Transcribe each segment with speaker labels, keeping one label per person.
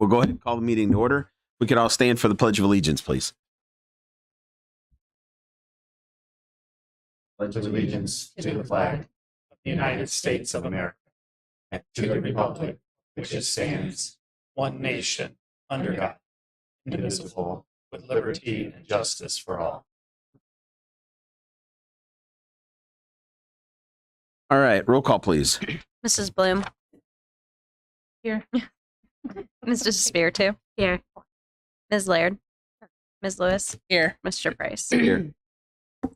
Speaker 1: We'll go ahead and call the meeting to order. We could all stand for the Pledge of Allegiance, please.
Speaker 2: Pledge allegiance to the flag of the United States of America and to the republic which stands one nation under God, indivisible, with liberty and justice for all.
Speaker 1: All right, roll call, please.
Speaker 3: Mrs. Bloom.
Speaker 4: Here.
Speaker 3: Mr. Spiritu. Here. Ms. Laird. Ms. Lewis.
Speaker 4: Here.
Speaker 3: Mr. Price.
Speaker 1: Here. Can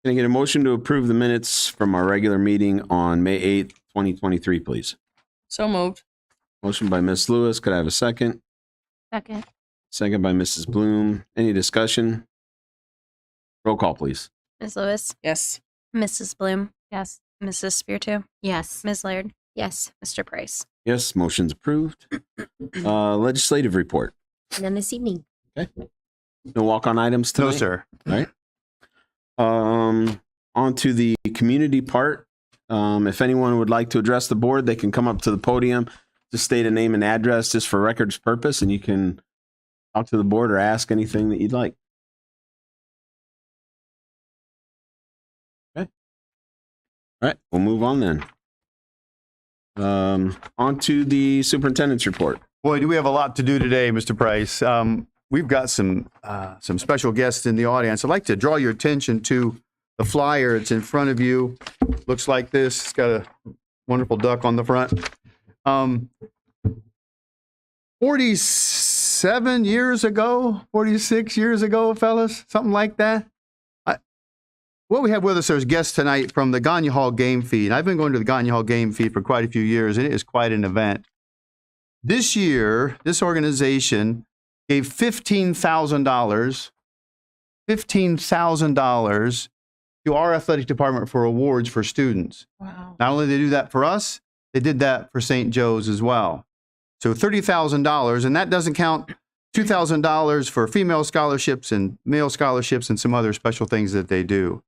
Speaker 1: I get a motion to approve the minutes from our regular meeting on May 8th, 2023, please?
Speaker 4: So moved.
Speaker 1: Motion by Ms. Lewis. Could I have a second?
Speaker 4: Second.
Speaker 1: Second by Mrs. Bloom. Any discussion? Roll call, please.
Speaker 3: Ms. Lewis.
Speaker 4: Yes.
Speaker 3: Mrs. Bloom.
Speaker 4: Yes.
Speaker 3: Mrs. Spiritu.
Speaker 4: Yes.
Speaker 3: Ms. Laird.
Speaker 4: Yes.
Speaker 3: Mr. Price.
Speaker 1: Yes, motion's approved. Legislative report.
Speaker 4: None this evening.
Speaker 1: Okay. No walk-on items tonight?
Speaker 5: No, sir.
Speaker 1: All right. On to the community part. If anyone would like to address the board, they can come up to the podium, just state a name and address just for records purpose, and you can talk to the board or ask anything that you'd like. Okay. All right, we'll move on then. On to the superintendent's report.
Speaker 5: Boy, do we have a lot to do today, Mr. Price. We've got some special guests in the audience. I'd like to draw your attention to the flyer. It's in front of you. Looks like this. It's got a wonderful duck on the front. 47 years ago, 46 years ago, fellas, something like that. What we have with us is guests tonight from the Gagne Hall Game Feed. I've been going to the Gagne Hall Game Feed for quite a few years, and it is quite an event. This year, this organization gave $15,000 to our athletic department for awards for students.
Speaker 4: Wow.
Speaker 5: Not only did they do that for us, they did that for St. Joe's as well. So $30,000, and that doesn't count $2,000 for female scholarships and male scholarships and some other special things that they do.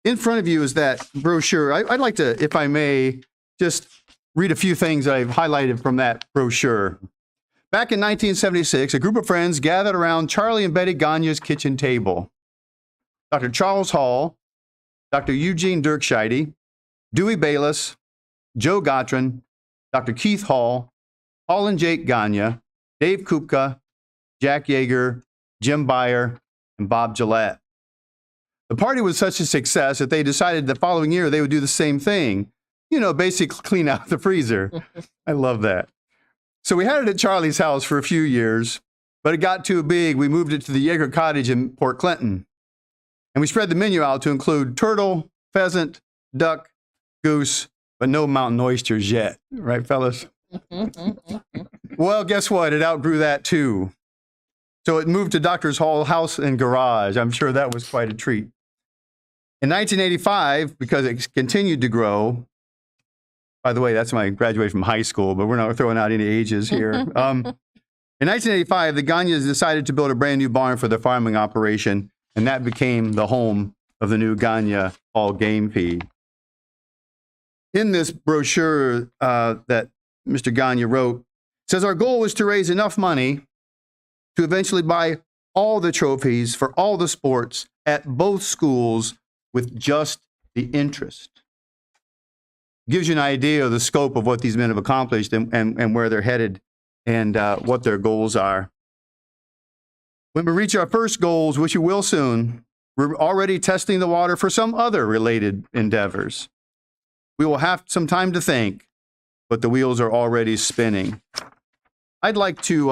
Speaker 5: In front of you is that brochure. I'd like to, if I may, just read a few things that I've highlighted from that brochure. Back in 1976, a group of friends gathered around Charlie and Betty Gagne's kitchen table. Dr. Charles Hall, Dr. Eugene Dirkscheide, Dewey Bayless, Joe Gottran, Dr. Keith Hall, Paul and Jake Gagne, Dave Kupka, Jack Yeager, Jim Beyer, and Bob Gillette. The party was such a success that they decided the following year they would do the same thing. You know, basically clean out the freezer. I love that. So we had it at Charlie's house for a few years, but it got too big. We moved it to the Yeager Cottage in Port Clinton. And we spread the menu out to include turtle, pheasant, duck, goose, but no mountain oysters yet. Right, fellas? Well, guess what? It outgrew that too. So it moved to Doctor's Hall house and garage. I'm sure that was quite a treat. In 1985, because it continued to grow, by the way, that's when I graduated from high school, but we're not throwing out any ages here. In 1985, the Gagnes decided to build a brand new barn for their farming operation, and that became the home of the new Gagne Hall Game Feed. In this brochure that Mr. Gagne wrote, it says, our goal was to raise enough money to eventually buy all the trophies for all the sports at both schools with just the interest. Gives you an idea of the scope of what these men have accomplished and where they're headed and what their goals are. When we reach our first goals, which we will soon, we're already testing the water for some other related endeavors. We will have some time to think, but the wheels are already spinning. I'd like to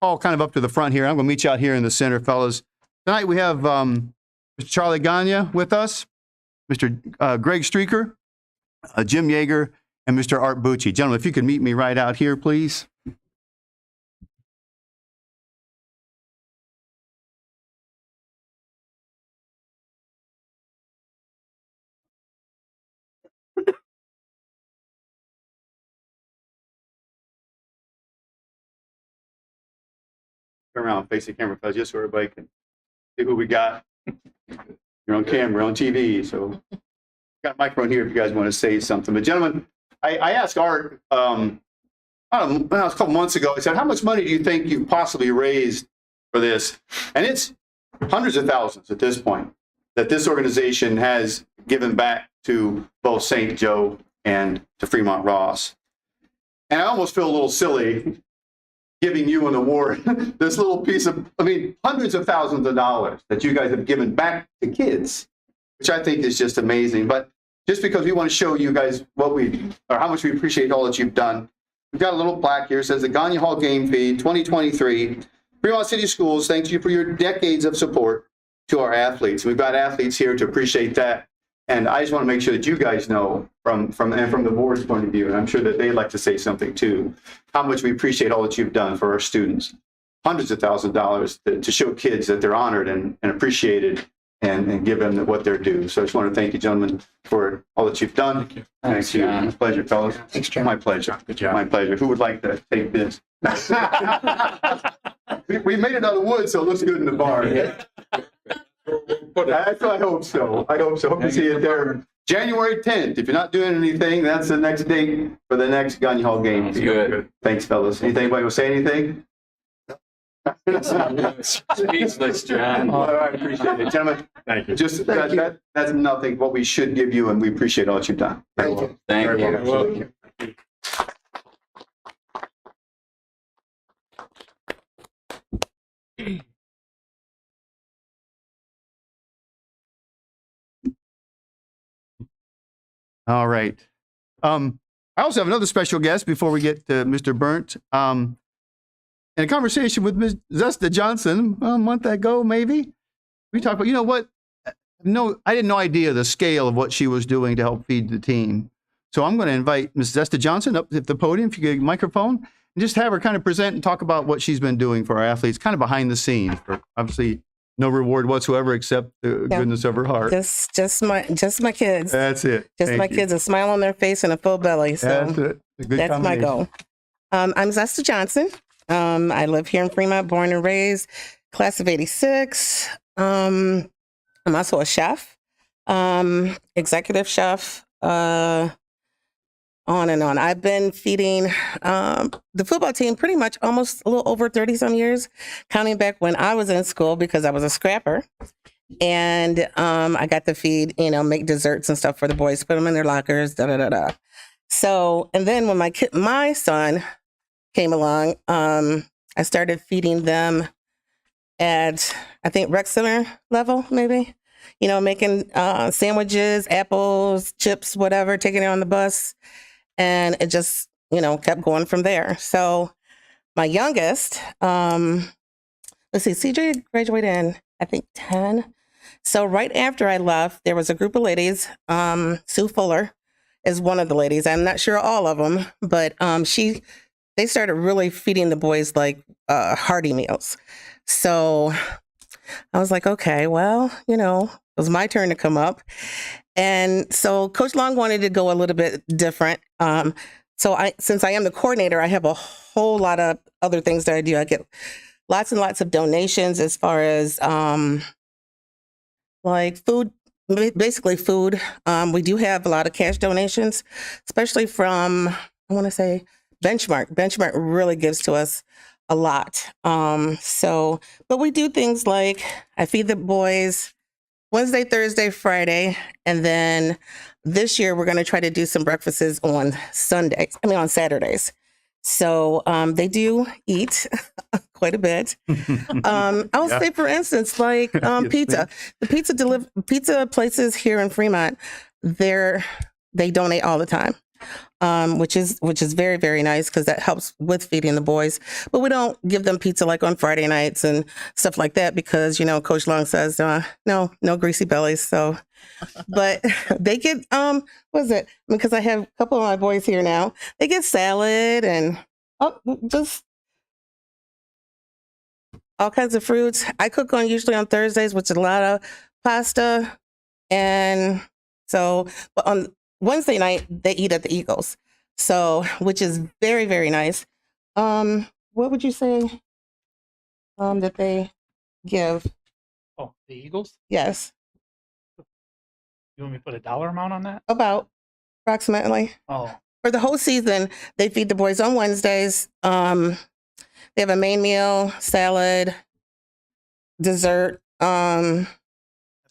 Speaker 5: call kind of up to the front here. I'm going to meet you out here in the center, fellas. Tonight we have Mr. Charlie Gagne with us, Mr. Greg Streaker, Jim Yeager, and Mr. Art Bucci. Gentlemen, if you could meet me right out here, please. Turn around, face the camera, fellas, just so everybody can see who we got. You're on camera, on TV, so got a microphone here if you guys want to say something. But gentlemen, I asked Art I don't know, a couple months ago, I said, how much money do you think you possibly raised for this? And it's hundreds of thousands at this point that this organization has given back to both St. Joe and to Fremont Ross. And I almost feel a little silly giving you an award, this little piece of, hundreds of thousands of dollars that you guys have given back to kids, which I think is just amazing. But just because we want to show you guys how much we appreciate all that you've done, we've got a little plaque here. It says the Gagne Hall Game Feed 2023. Fremont City Schools, thanks you for your decades of support to our athletes. We've got athletes here to appreciate that. And I just want to make sure that you guys know from the board's point of view, and I'm sure that they'd like to say something too, how much we appreciate all that you've done for our students. Hundreds of thousands of dollars to show kids that they're honored and appreciated and give them what they're due. So I just want to thank you, gentlemen, for all that you've done. Thank you. My pleasure, fellas.
Speaker 2: Thanks, John.
Speaker 5: My pleasure.
Speaker 2: Good job.
Speaker 5: My pleasure. Who would like to take this? We made it out of wood, so it looks good in the bar. I hope so. Hope to see you there. January 10th. If you're not doing anything, that's the next date for the next Gagne Hall game.
Speaker 6: Good.
Speaker 5: Thanks, fellas. Anybody will say anything?
Speaker 6: Speechless, John.
Speaker 5: All right, appreciate it. Gentlemen,
Speaker 2: Thank you.
Speaker 5: just that's nothing what we should give you, and we appreciate all that you've done.
Speaker 6: Thank you.
Speaker 2: Very well.
Speaker 5: All right. I also have another special guest before we get to Mr. Burnt. In a conversation with Ms. Zesta Johnson a month ago, maybe, we talked about, you know what? No, I had no idea the scale of what she was doing to help feed the team. So I'm going to invite Ms. Zesta Johnson up at the podium, if you get a microphone, and just have her kind of present and talk about what she's been doing for our athletes, kind of behind the scenes. For obviously, no reward whatsoever except the goodness of her heart.
Speaker 7: Just my kids.
Speaker 5: That's it.
Speaker 7: Just
Speaker 5: Thank
Speaker 7: my
Speaker 5: you.
Speaker 7: kids, a smile on their face and a full belly. So
Speaker 5: That's it. A good
Speaker 7: that's my
Speaker 5: combination.
Speaker 7: goal. I'm Zesta Johnson. I live here in Fremont, born and raised, class of '86. I'm also a chef, executive chef, on and on. I've been feeding the football team pretty much almost a little over 30 some years, counting back when I was in school because I was a scrapper. And I got to feed, make desserts and stuff for the boys, put them in their lockers, da-da-da-da. So, and then when my son came along, I started feeding them at, I think, rec center level, maybe. Making sandwiches, apples, chips, whatever, taking it on the bus. And it just, kept going from there. So my youngest, let's see, CJ graduated in, I think, 10. So right after I left, there was a group of ladies. Sue Fuller is one of the ladies. I'm not sure all of them, but they started really feeding the boys like hearty meals. So I was like, okay, well, it was my turn to come up. And so Coach Long wanted to go a little bit different. Since I am the coordinator, I have a whole lot of other things that I do. I get lots and lots of donations as far as like food, basically food. We do have a lot of cash donations, especially from, I want to say, Benchmark. Benchmark really gives to us a lot. But we do things like I feed the boys Wednesday, Thursday, Friday, and then this year we're going to try to do some breakfasts on Saturdays. So they do eat quite a bit. I'll say, for instance, like pizza. The pizza places here in Fremont, they donate all the time. Which is very, very nice because that helps with feeding the boys. But we don't give them pizza like on Friday nights and stuff like that because, Coach Long says, no greasy bellies. So, but they get, because I have a couple of my boys here now, they get salad and just all kinds of fruits. I cook usually on Thursdays, which is a lot of pasta. And so, but on Wednesday night, they eat at the Eagles, so which is very, very nice. What would you say that they give?
Speaker 2: Oh, the Eagles?
Speaker 7: Yes,
Speaker 2: You want me to put a dollar amount on that?
Speaker 7: about approximately.
Speaker 2: Oh,
Speaker 7: for the whole season, they feed the boys on Wednesdays. They have a main meal, salad, dessert.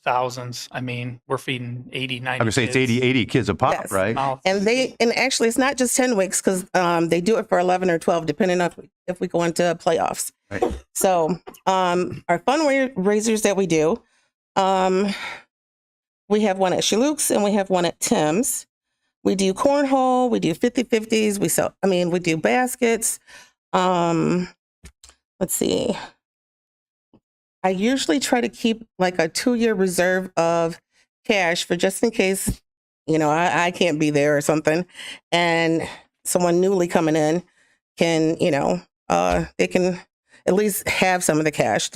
Speaker 2: Thousands. I mean, we're feeding 80, 90
Speaker 5: I'm gonna say it's
Speaker 2: kids.
Speaker 5: 80 kids a pop,
Speaker 7: Yes.
Speaker 5: right?
Speaker 2: Mouths.
Speaker 7: And actually, it's not just 10 weeks because they do it for 11 or 12, depending on if we go into playoffs.
Speaker 5: Right.
Speaker 7: So our fundraisers that we do, we have one at Chaluk's and we have one at Tim's. We do cornhole, we do 50-50s, we do baskets. Let's see. I usually try to keep like a 2-year reserve of cash for just in case, I can't be there or something. And someone newly coming in can, they can at least have some of the cash.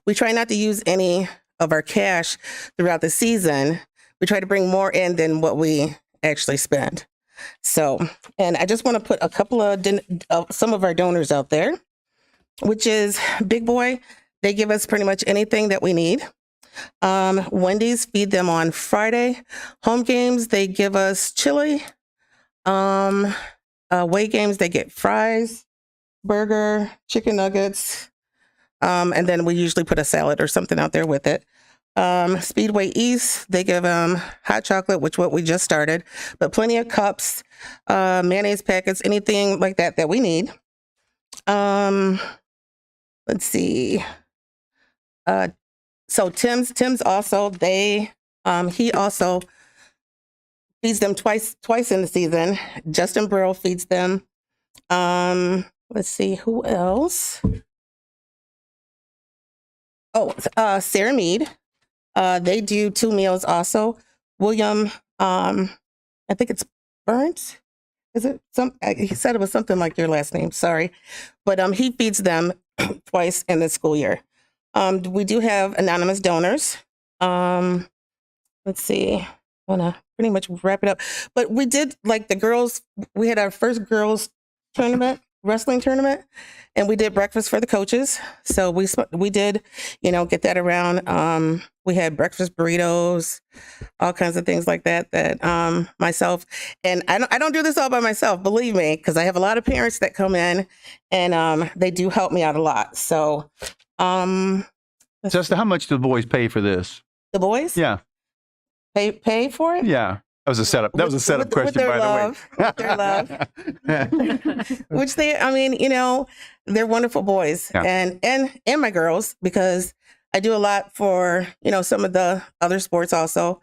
Speaker 7: We try not to use any of our cash throughout the season. We try to bring more in than what we actually spend. So, and I just want to put a couple of some of our donors out there, which is Big Boy. They give us pretty much anything that we need. Wendy's feed them on Friday. Home games, they give us chili. Away games, they get fries, burger, chicken nuggets. And then we usually put a salad or something out there with it. Speedway East, they give hot chocolate, which what we just started, but plenty of cups, mayonnaise packets, anything like that we need. Let's see. So Tim's also, he also feeds them twice in the season. Justin Burrow feeds them. Let's see, who else? Oh, Sarah Mead. They do 2 meals also. William, I think it's Burns. Is it he said it was something like your last name. Sorry. But he feeds them twice in the school year. We do have anonymous donors. Let's see. I want to pretty much wrap it up. But we did, like the girls, we had our first girls tournament, wrestling tournament, and we did breakfast for the coaches. So we did, get that around. We had breakfast burritos, all kinds of things like that myself, and I don't do this all by myself, believe me, because I have a lot of parents that come in and they do help me out a lot. So
Speaker 5: Just how much do the boys pay for this?
Speaker 7: the boys
Speaker 5: Yeah.
Speaker 7: pay for it.
Speaker 5: Yeah. That was a setup. That was a setup question,
Speaker 7: their
Speaker 5: by
Speaker 7: love, with their love. Which they're wonderful boys.
Speaker 5: Yeah.
Speaker 7: And my girls, because I do a lot for, some of the other sports also.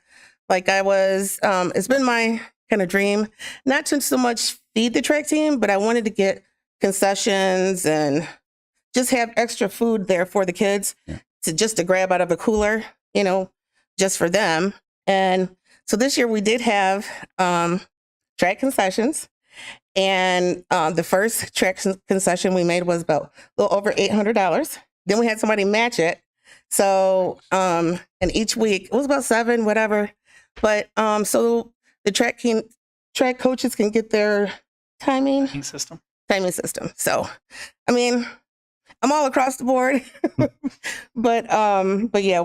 Speaker 7: Like it's been my kind of dream, not to so much feed the track team, but I wanted to get concessions and just have extra food there for the kids to grab out of a cooler, just for them. And so this year we did have track concessions, and the first track concession we made was about a little over $800. Then we had somebody match it. So, and each week it was about 7, whatever. But so the track coaches can get their timing
Speaker 2: System.
Speaker 7: So, I mean, I'm all across the board, but yeah,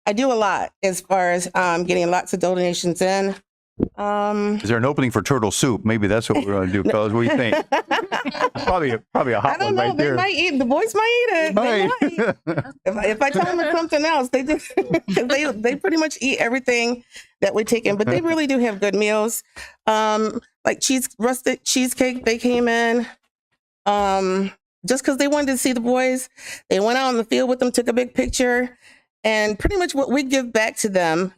Speaker 7: I do a lot as far as getting lots of donations in.
Speaker 5: Is there an opening for turtle soup? Maybe that's what we're going to do, fellas. What do you think? probably a hot
Speaker 7: I don't
Speaker 5: one
Speaker 7: know.
Speaker 5: right
Speaker 7: They
Speaker 5: there.
Speaker 7: might eat. The boys might eat it. They might. If I tell them it's something else, they just they pretty much eat everything that we take in. But they really do have good meals. Like rustic cheesecake. They came in just because they wanted to see the boys. They went out on the field with them, took a big picture. And pretty much what we give back to them,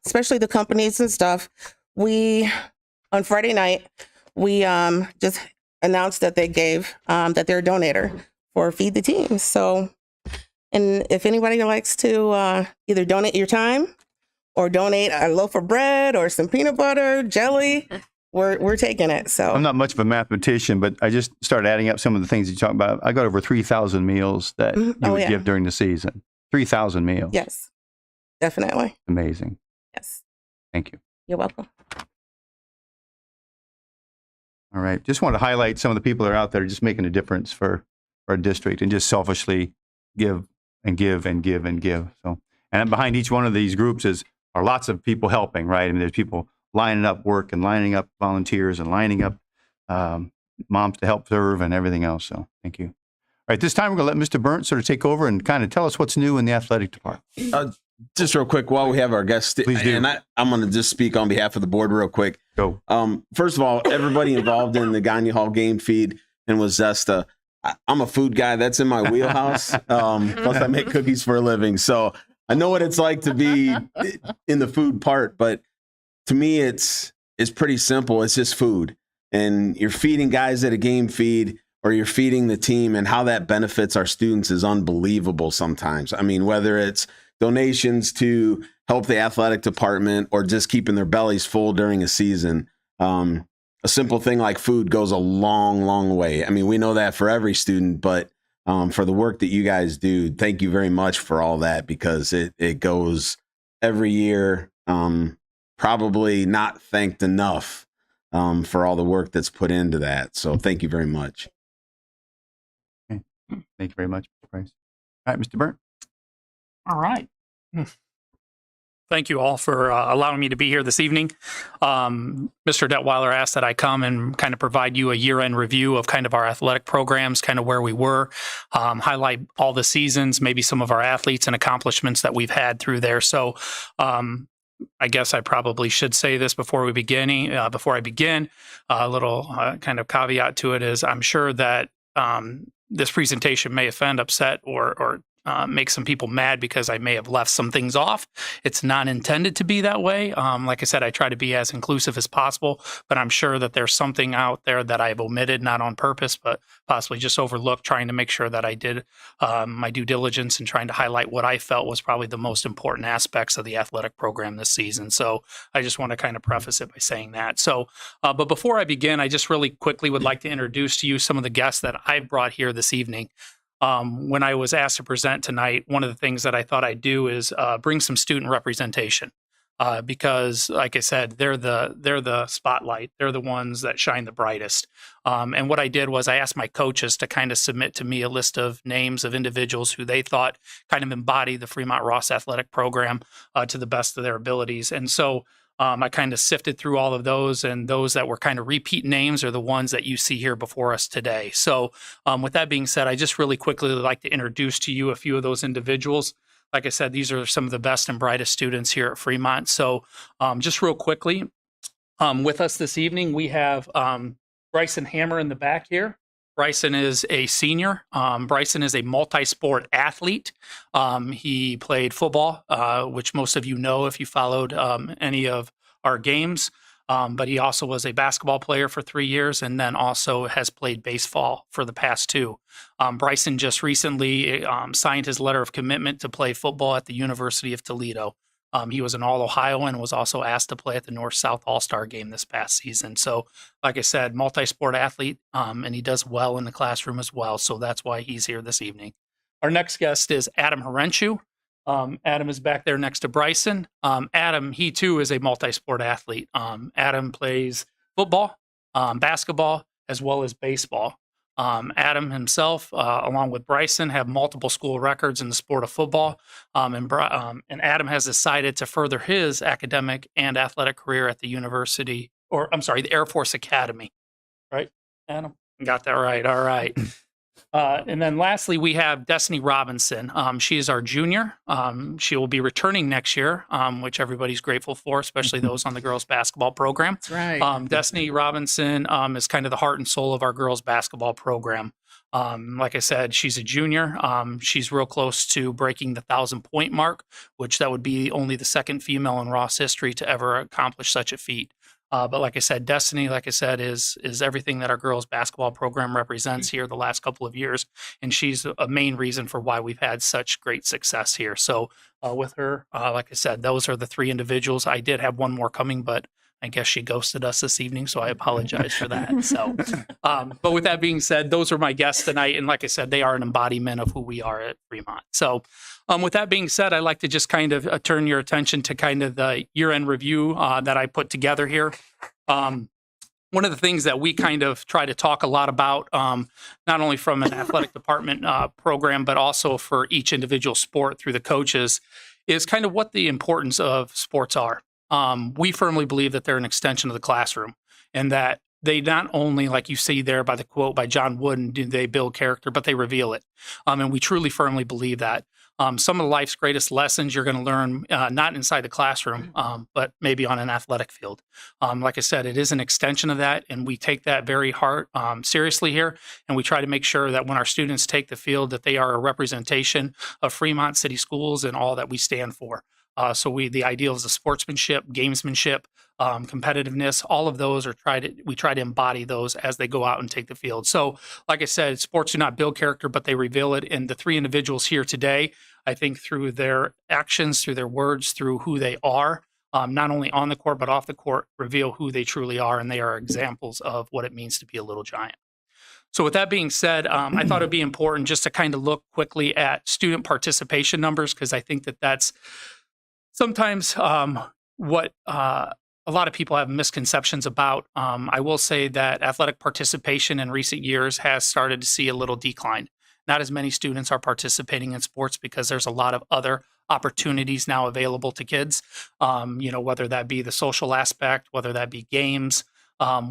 Speaker 7: especially the companies and stuff, on Friday night, we just announced that they gave, that they're a donator for Feed the Team. So, and if anybody likes to either donate your time or donate a loaf of bread or some peanut butter, jelly, we're taking it. So
Speaker 5: I'm not much of a mathematician, but I just started adding up some of the things you talk about. I got over 3,000 meals that you would give during the season. 3,000 meals.
Speaker 7: Yes, definitely.
Speaker 5: Amazing.
Speaker 7: Yes.
Speaker 5: Thank you.
Speaker 7: You're welcome.
Speaker 5: All right. Just want to highlight some of the people that are out there just making a difference for our district and just selfishly give and give and give and give. So, and behind each one of these groups are lots of people helping, right? I mean, there's people lining up work and lining up volunteers and lining up moms to help serve and everything else. So thank you. All right, this time we're going to let Mr. Burnt sort of take over and kind of tell us what's new in the athletic department.
Speaker 1: Just real quick, while we have our guests,
Speaker 5: Please do.
Speaker 1: and I'm going to just speak on behalf of the board real quick.
Speaker 5: Go.
Speaker 1: First of all, everybody involved in the Gagne Hall game feed and with Zesta, I'm a food guy. That's in my wheelhouse. Plus, I make cookies for a living. So I know what it's like to be in the food part. But to me, it's pretty simple. It's just food. And you're feeding guys at a game feed or you're feeding the team, and how that benefits our students is unbelievable sometimes. I mean, whether it's donations to help the athletic department or just keeping their bellies full during a season. A simple thing like food goes a long, long way. I mean, we know that for every student, but for the work that you guys do, thank you very much for all that, because it goes every year, probably not thanked enough for all the work that's put into that. So thank you very much.
Speaker 5: Okay. Thank you very much, Mr. Price. All right, Mr. Burnt.
Speaker 2: All right. Thank you all for allowing me to be here this evening. Mr. Detweiler asked that I come and kind of provide you a year-end review of kind of our athletic programs, kind of where we were, highlight all the seasons, maybe some of our athletes and accomplishments that we've had through there. So I guess I probably should say this before I begin. A little kind of caveat to it is I'm sure that this presentation may offend, upset, or make some people mad because I may have left some things off. It's not intended to be that way. Like I said, I try to be as inclusive as possible, but I'm sure that there's something out there that I've omitted, not on purpose, but possibly just overlooked, trying to make sure that I did my due diligence and trying to highlight what I felt was probably the most important aspects of the athletic program this season. So I just want to kind of preface it by saying that. So, but before I begin, I just really quickly would like to introduce to you some of the guests that I've brought here this evening. When I was asked to present tonight, one of the things that I thought I'd do is bring some student representation, because, like I said, they're the spotlight. They're the ones that shine the brightest. And what I did was I asked my coaches to kind of submit to me a list of names of individuals who they thought kind of embody the Fremont Ross athletic program to the best of their abilities. And so I kind of sifted through all of those, and those that were kind of repeat names are the ones that you see here before us today. So with that being said, I just really quickly would like to introduce to you a few of those individuals. Like I said, these are some of the best and brightest students here at Fremont. So just real quickly, with us this evening, we have Bryson Hammer in the back here. Bryson is a senior. Bryson is a multi-sport athlete. He played football, which most of you know if you followed any of our games. But he also was a basketball player for 3 years, and then also has played baseball for the past 2. Bryson just recently signed his letter of commitment to play football at the University of Toledo. He was an All-Ohioan and was also asked to play at the North-South All-Star game this past season. So, like I said, multi-sport athlete, and he does well in the classroom as well. So that's why he's here this evening. Our next guest is Adam Horenchu. Adam is back there next to Bryson. Adam, he too is a multi-sport athlete. Adam plays football, basketball, as well as baseball. Adam himself, along with Bryson, have multiple school records in the sport of football. And Adam has decided to further his academic and athletic career at the the Air Force Academy. Right, Adam? Got that right. All right. And then lastly, we have Destiny Robinson. She is our junior. She will be returning next year, which everybody's grateful for, especially those on the girls basketball program.
Speaker 4: That's right.
Speaker 2: Destiny Robinson is kind of the heart and soul of our girls basketball program. Like I said, she's a junior. She's real close to breaking the 1,000-point mark, which that would be only the second female in Ross history to ever accomplish such a feat. But like I said, Destiny, is everything that our girls basketball program represents here the last couple of years. And she's a main reason for why we've had such great success here. So with her, like I said, those are the 3 individuals. I did have one more coming, but I guess she ghosted us this evening, so I apologize for that. So, but with that being said, those are my guests tonight. And like I said, they are an embodiment of who we are at Fremont. So with that being said, I'd like to just kind of turn your attention to kind of the year-end review that I put together here. One of the things that we kind of try to talk a lot about, not only from an athletic department program, but also for each individual sport through the coaches, is kind of what the importance of sports are. we firmly believe that they're an extension of the classroom, and that they not only, like you see there by the quote by John Wooden, do they build character, but they reveal it. And we truly firmly believe that. Some of life's greatest lessons you're going to learn not inside the classroom, but maybe on an athletic field. Like I said, it is an extension of that, and we take that very hard, seriously here, and we try to make sure that when our students take the field, that they are a representation of Fremont City Schools and all that we stand for. So the ideals of sportsmanship, gamesmanship, competitiveness, all of those we try to embody those as they go out and take the field. So, like I said, sports do not build character, but they reveal it. And the three individuals here today, I think through their actions, through their words, through who they are, not only on the court, but off the court, reveal who they truly are. And they are examples of what it means to be a little giant. So with that being said, I thought it'd be important just to kind of look quickly at student participation numbers, because I think that that's sometimes what a lot of people have misconceptions about. I will say that athletic participation in recent years has started to see a little decline. Not as many students are participating in sports because there's a lot of other opportunities now available to kids, whether that be the social aspect, whether that be games,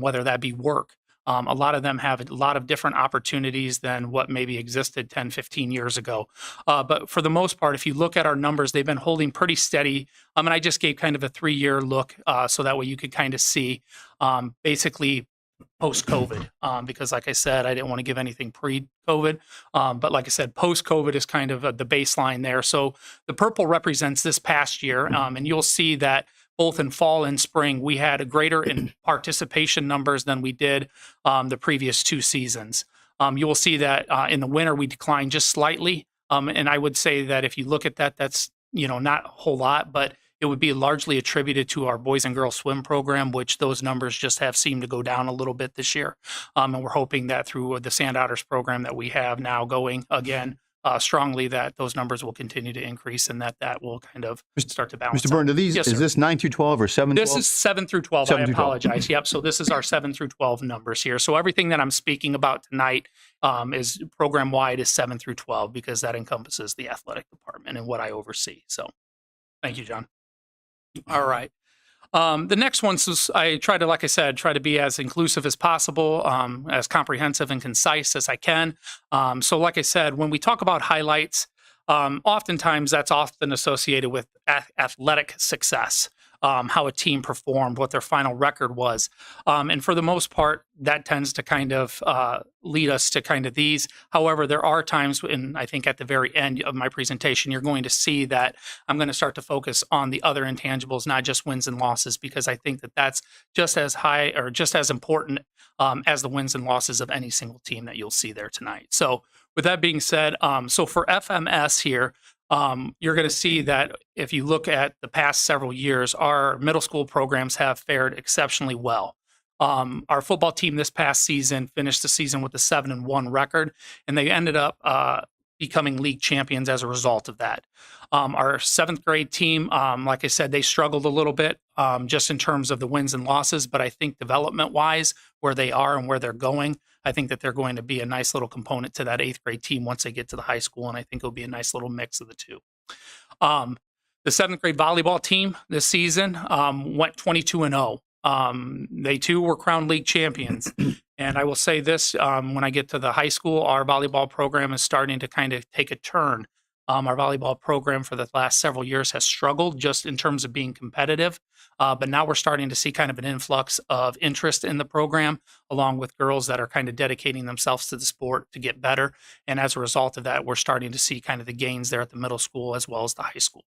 Speaker 2: whether that be work. A lot of them have a lot of different opportunities than what maybe existed 10, 15 years ago. But for the most part, if you look at our numbers, they've been holding pretty steady. And I just gave kind of a 3-year look so that way you could kind of see basically post-COVID, because like I said, I didn't want to give anything pre-COVID. But like I said, post-COVID is kind of the baseline there. So the purple represents this past year, and you'll see that both in fall and spring, we had a greater in participation numbers than we did the previous 2 seasons. You will see that in the winter, we declined just slightly. And I would say that if you look at that, that's, not a whole lot, but it would be largely attributed to our boys and girls swim program, which those numbers just have seemed to go down a little bit this year. And we're hoping that through the Sand Otters program that we have now going again, strongly, that those numbers will continue to increase and that will kind of start to balance.
Speaker 5: Mr. Byrne,
Speaker 2: Yes,
Speaker 5: is
Speaker 2: sir.
Speaker 5: this 9 through 12 or 7
Speaker 2: This
Speaker 5: 12?
Speaker 2: is 7 through 12.
Speaker 5: 7
Speaker 2: I
Speaker 5: through 12.
Speaker 2: apologize. Yep. So this is our 7 through 12 numbers here. So everything that I'm speaking about tonight is program wide is 7 through 12 because that encompasses the athletic department and what I oversee. So thank you, John. All right. The next one is I try to, like I said, try to be as inclusive as possible, as comprehensive and concise as I can. So like I said, when we talk about highlights, oftentimes that's often associated with athletic success, how a team performed, what their final record was. And for the most part, that tends to kind of lead us to kind of these. However, there are times, and I think at the very end of my presentation, you're going to see that I'm going to start to focus on the other intangibles, not just wins and losses, because I think that that's just as high or just as important as the wins and losses of any single team that you'll see there tonight. So with that being said, so for FMS here, you're going to see that if you look at the past several years, our middle school programs have fared exceptionally well. Our football team this past season finished the season with a 7-1 record, and they ended up becoming league champions as a result of that. Our 7th grade team, like I said, they struggled a little bit just in terms of the wins and losses, but I think development-wise, where they are and where they're going, I think that they're going to be a nice little component to that 8th grade team once they get to the high school, and I think it'll be a nice little mix of the two. The 7th grade volleyball team this season went 22-0. They too were crowned league champions. And I will say this, when I get to the high school, our volleyball program is starting to kind of take a turn. Our volleyball program for the last several years has struggled just in terms of being competitive. But now we're starting to see kind of an influx of interest in the program, along with girls that are kind of dedicating themselves to the sport to get better. And as a result of that, we're starting to see kind of the gains there at the middle school as well as the high school.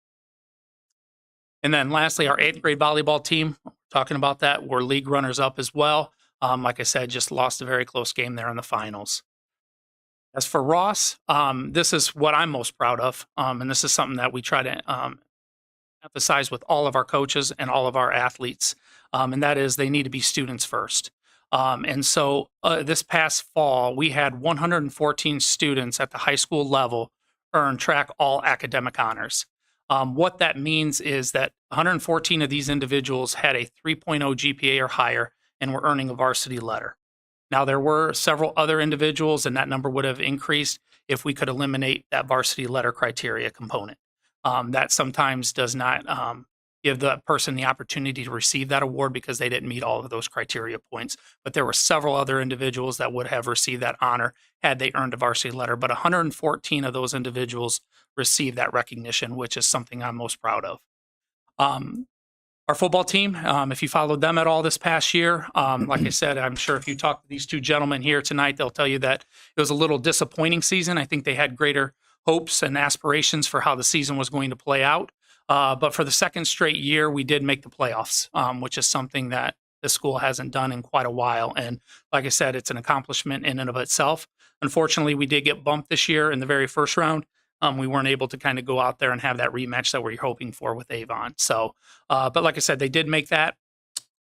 Speaker 2: And then lastly, our 8th grade volleyball team, talking about that, we're league runners up as well. Like I said, just lost a very close game there in the finals. As for Ross, this is what I'm most proud of. And this is something that we try to emphasize with all of our coaches and all of our athletes. And that is they need to be students first. And so this past fall, we had 114 students at the high school level earn track all academic honors. What that means is that 114 of these individuals had a 3.0 GPA or higher and were earning a varsity letter. Now, there were several other individuals, and that number would have increased if we could eliminate that varsity letter criteria component. That sometimes does not give the person the opportunity to receive that award because they didn't meet all of those criteria points. But there were several other individuals that would have received that honor had they earned a varsity letter. But 114 of those individuals received that recognition, which is something I'm most proud of. Our football team, if you followed them at all this past year, like I said, I'm sure if you talk to these two gentlemen here tonight, they'll tell you that it was a little disappointing season. I think they had greater hopes and aspirations for how the season was going to play out. But for the second straight year, we did make the playoffs, which is something that the school hasn't done in quite a while. And like I said, it's an accomplishment in and of itself. Unfortunately, we did get bumped this year in the very first round. We weren't able to kind of go out there and have that rematch that we're hoping for with Avon. So, but like I said, they did make that.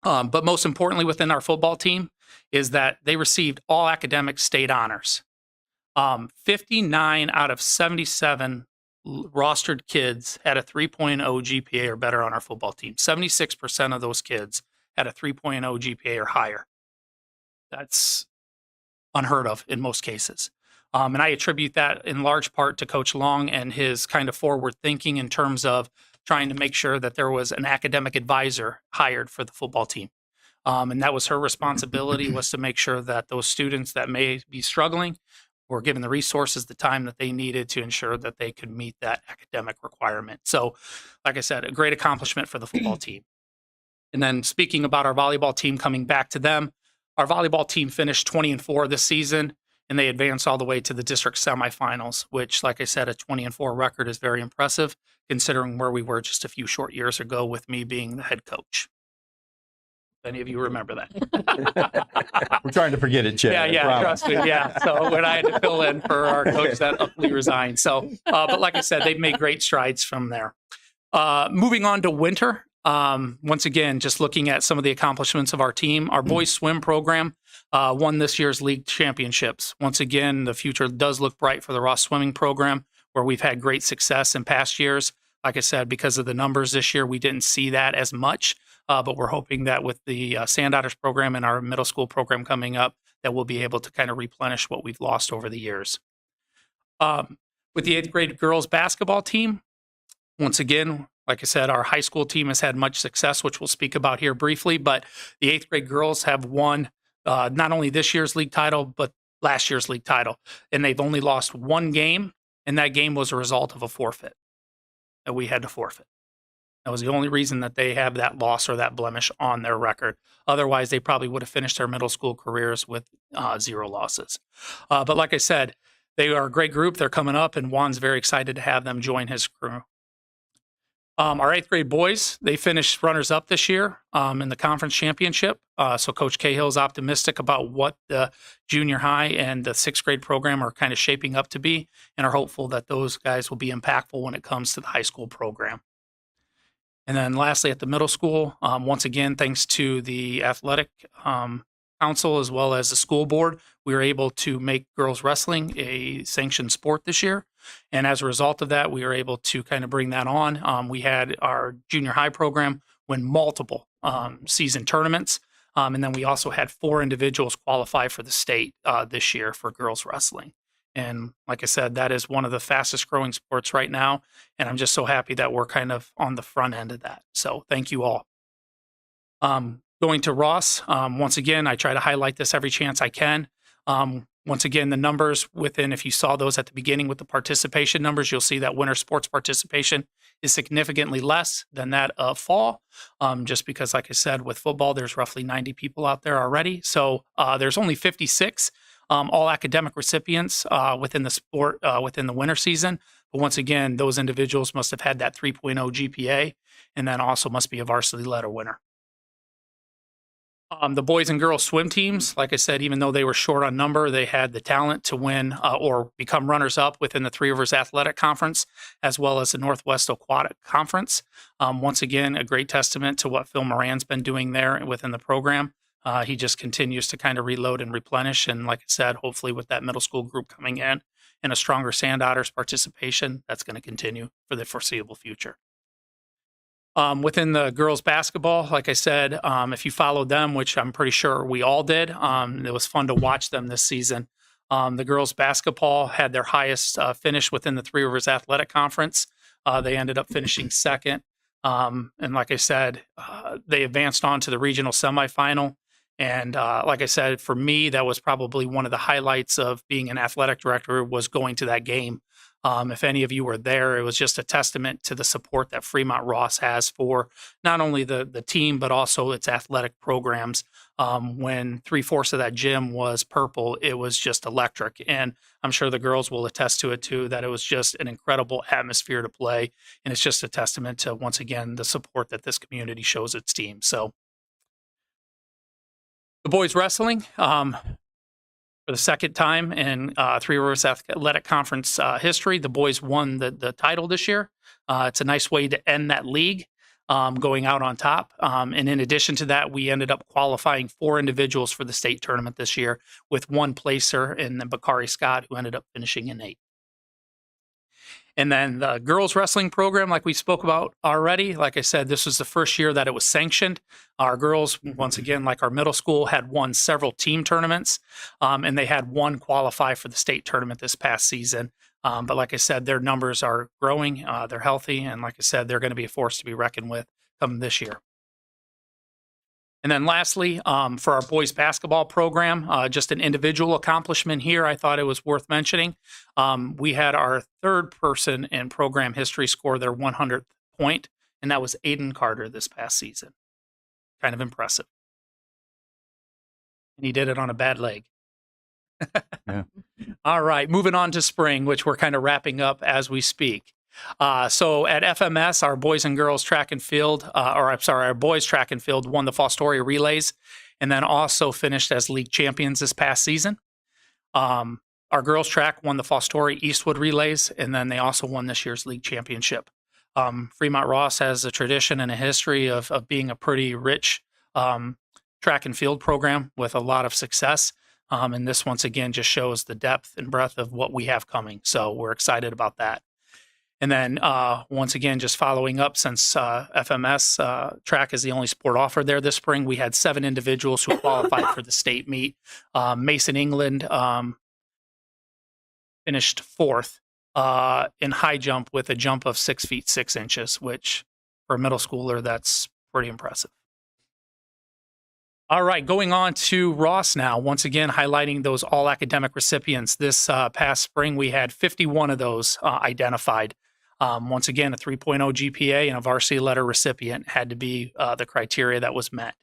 Speaker 2: But most importantly within our football team is that they received all academic state honors. 59 out of 77 rostered kids had a 3.0 GPA or better on our football team. 76% of those kids had a 3.0 GPA or higher. That's unheard of in most cases. And I attribute that in large part to Coach Long and his kind of forward thinking in terms of trying to make sure that there was an academic advisor hired for the football team. And that was her responsibility, was to make sure that those students that may be struggling were given the resources, the time that they needed to ensure that they could meet that academic requirement. So, like I said, a great accomplishment for the football team. And then speaking about our volleyball team, coming back to them, our volleyball team finished 20-4 this season, and they advanced all the way to the district semifinals, which, like I said, a 20-4 record is very impressive, considering where we were just a few short years ago with me being the head coach. If any of you remember that.
Speaker 5: We're trying to forget it, Chad.
Speaker 2: Yeah, trust me. Yeah. So when I had to fill in for our coach that abruptly resigned. So, but like I said, they've made great strides from there. Moving on to winter. Once again, just looking at some of the accomplishments of our team, our boys swim program won this year's league championships. Once again, the future does look bright for the Ross swimming program, where we've had great success in past years. Like I said, because of the numbers this year, we didn't see that as much, but we're hoping that with the Sand Otters program and our middle school program coming up, that we'll be able to kind of replenish what we've lost over the years. With the 8th grade girls basketball team, once again, like I said, our high school team has had much success, which we'll speak about here briefly, but the 8th grade girls have won not only this year's league title, but last year's league title. And they've only lost one game, and that game was a result of a forfeit that we had to forfeit. That was the only reason that they have that loss or that blemish on their record. Otherwise, they probably would have finished their middle school careers with 0 losses. But like I said, they are a great group. They're coming up, and Juan's very excited to have them join his crew. Our 8th grade boys, they finished runners-up this year in the conference championship. So Coach Cahill is optimistic about what the junior high and the 6th grade program are kind of shaping up to be, and are hopeful that those guys will be impactful when it comes to the high school program. And then lastly, at the middle school, once again, thanks to the athletic council as well as the school board, we were able to make girls wrestling a sanctioned sport this year. And as a result of that, we were able to kind of bring that on. We had our junior high program win multiple season tournaments. And then we also had 4 individuals qualify for the state this year for girls wrestling. And like I said, that is one of the fastest growing sports right now. And I'm just so happy that we're kind of on the front end of that. So thank you all. Going to Ross, once again, I try to highlight this every chance I can. Once again, the numbers within, if you saw those at the beginning with the participation numbers, you'll see that winter sports participation is significantly less than that of fall. Just because, like I said, with football, there's roughly 90 people out there already. So there's only 56 all academic recipients within the sport within the winter season. But once again, those individuals must have had that 3.0 GPA, and then also must be a varsity letter winner. The boys and girls swim teams, like I said, even though they were short on number, they had the talent to win or become runners-up within the Three Rivers Athletic Conference, as well as the Northwest Aquatic Conference. Once again, a great testament to what Phil Moran's been doing there within the program. He just continues to kind of reload and replenish. And like I said, hopefully with that middle school group coming in and a stronger Sand Otters participation, that's going to continue for the foreseeable future. Within the girls basketball, like I said, if you followed them, which I'm pretty sure we all did, it was fun to watch them this season. The girls basketball had their highest finish within the Three Rivers Athletic Conference. They ended up finishing second. And like I said, they advanced on to the regional semifinal. And like I said, for me, that was probably one of the highlights of being an athletic director, was going to that game. If any of you were there, it was just a testament to the support that Fremont Ross has for not only the team, but also its athletic programs. When 3/4 of that gym was purple, it was just electric. And I'm sure the girls will attest to it too, that it was just an incredible atmosphere to play. And it's just a testament to, once again, the support that this community shows its team. So the boys wrestling, for the second time in Three Rivers Athletic Conference history, the boys won the title this year. It's a nice way to end that league, going out on top. And in addition to that, we ended up qualifying 4 individuals for the state tournament this year, with 1 placer in Bakari Scott, who ended up finishing in 8. And then the girls wrestling program, like we spoke about already, like I said, this was the first year that it was sanctioned. Our girls, once again, like our middle school, had won several team tournaments, and they had 1 qualify for the state tournament this past season. But like I said, their numbers are growing, they're healthy, and like I said, they're going to be a force to be reckoned with come this year. And then lastly, for our boys basketball program, just an individual accomplishment here, I thought it was worth mentioning. We had our 3rd person in program history score their 100th point, and that was Aiden Carter this past season. Kind of impressive. And he did it on a bad leg.
Speaker 5: Yeah.
Speaker 2: All right, moving on to spring, which we're kind of wrapping up as we speak. So at FMS, our boys and girls track and field, our boys track and field won the Fostoria relays, and then also finished as league champions this past season. Our girls track won the Fostoria Eastwood relays, and then they also won this year's league championship. Fremont Ross has a tradition and a history of being a pretty rich track and field program with a lot of success. And this once again just shows the depth and breadth of what we have coming. So we're excited about that. And then once again, just following up, since FMS track is the only sport offered there this spring, we had 7 individuals who qualified for the state meet. Mason England finished 4th in high jump with a jump of 6 feet 6 inches, which for a middle schooler, that's pretty impressive. All right, going on to Ross now. Once again, highlighting those all academic recipients. This past spring, we had 51 of those identified. Once again, a 3.0 GPA and a varsity letter recipient had to be the criteria that was met.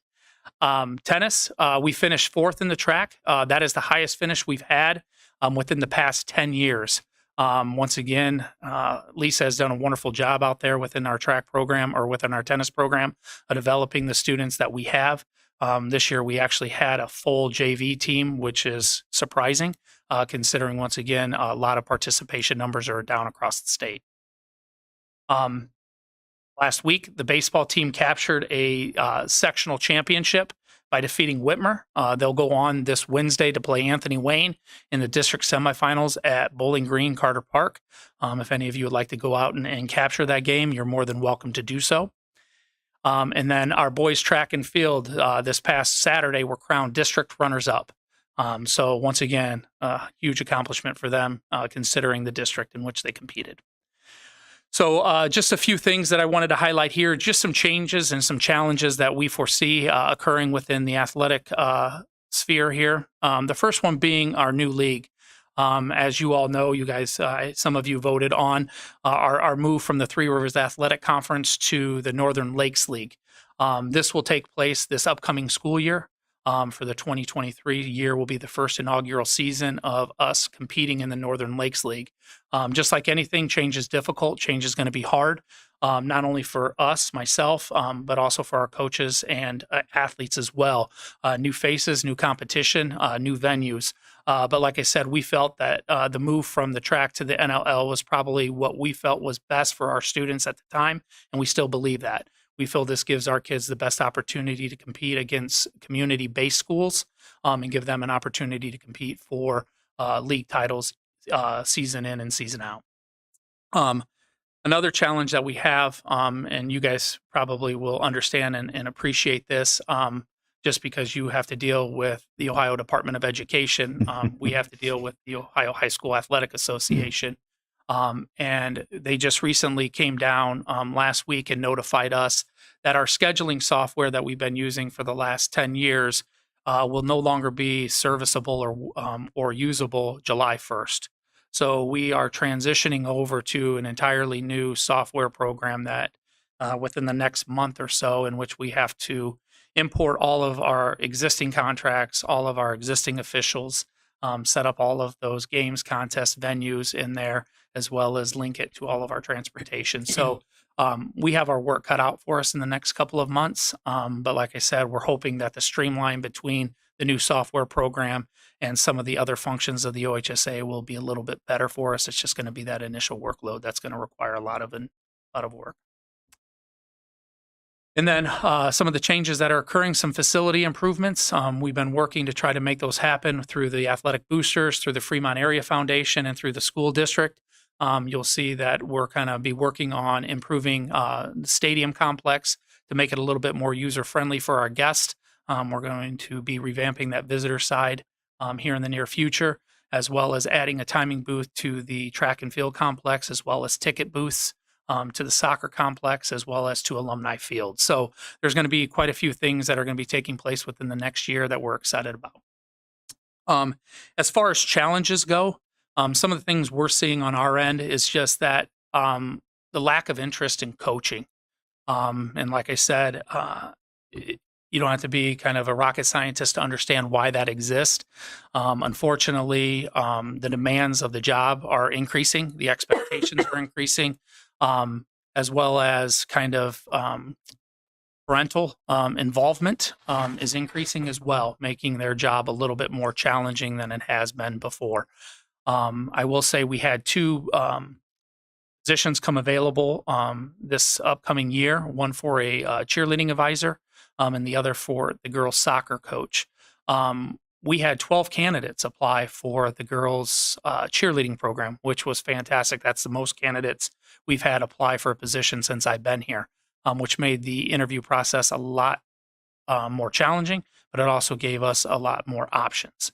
Speaker 2: Tennis, we finished 4th in the track. That is the highest finish we've had within the past 10 years. Once again, Lisa has done a wonderful job out there within our track program, or within our tennis program, of developing the students that we have. This year, we actually had a full JV team, which is surprising, considering, once again, a lot of participation numbers are down across the state. Last week, the baseball team captured a sectional championship by defeating Whitmer. They'll go on this Wednesday to play Anthony Wayne in the district semifinals at Bowling Green, Carter Park. If any of you would like to go out and capture that game, you're more than welcome to do so. And then our boys track and field this past Saturday were crowned district runners-up. So once again, a huge accomplishment for them, considering the district in which they competed. So just a few things that I wanted to highlight here, just some changes and some challenges that we foresee occurring within the athletic sphere here. The first one being our new league. As you all know, you guys, some of you voted on our move from the Three Rivers Athletic Conference to the Northern Lakes League. This will take place this upcoming school year. For the 2023 year will be the first inaugural season of us competing in the Northern Lakes League. Just like anything, change is difficult. Change is going to be hard, not only for us, myself, but also for our coaches and athletes as well. New faces, new competition, new venues. But like I said, we felt that the move from the track to the NLL was probably what we felt was best for our students at the time, and we still believe that. We feel this gives our kids the best opportunity to compete against community-based schools and give them an opportunity to compete for league titles season in and season out. Another challenge that we have, and you guys probably will understand and appreciate this, just because you have to deal with the Ohio Department of Education. We have to deal with the Ohio High School Athletic Association. And they just recently came down last week and notified us that our scheduling software that we've been using for the last 10 years will no longer be serviceable or usable July 1st. So we are transitioning over to an entirely new software program that within the next month or so, in which we have to import all of our existing contracts, all of our existing officials, set up all of those games, contests, venues in there, as well as link it to all of our transportation. So we have our work cut out for us in the next couple of months. But like I said, we're hoping that the streamline between the new software program and some of the other functions of the OHSA will be a little bit better for us. It's just going to be that initial workload that's going to require a lot of work. And then some of the changes that are occurring, some facility improvements. We've been working to try to make those happen through the athletic boosters, through the Fremont Area Foundation, and through the school district. You'll see that we're kind of be working on improving the stadium complex to make it a little bit more user-friendly for our guests. We're going to be revamping that visitor side here in the near future, as well as adding a timing booth to the track and field complex, as well as ticket booths to the soccer complex, as well as to Alumni Field. So there's going to be quite a few things that are going to be taking place within the next year that we're excited about. As far as challenges go, some of the things we're seeing on our end is just that the lack of interest in coaching. And like I said, you don't have to be kind of a rocket scientist to understand why that exists. Unfortunately, the demands of the job are increasing, the expectations are increasing, as well as kind of parental involvement is increasing as well, making their job a little bit more challenging than it has been before. I will say we had two positions come available this upcoming year, one for a cheerleading advisor and the other for the girls soccer coach. We had 12 candidates apply for the girls cheerleading program, which was fantastic. That's the most candidates we've had apply for a position since I've been here, which made the interview process a lot more challenging, but it also gave us a lot more options.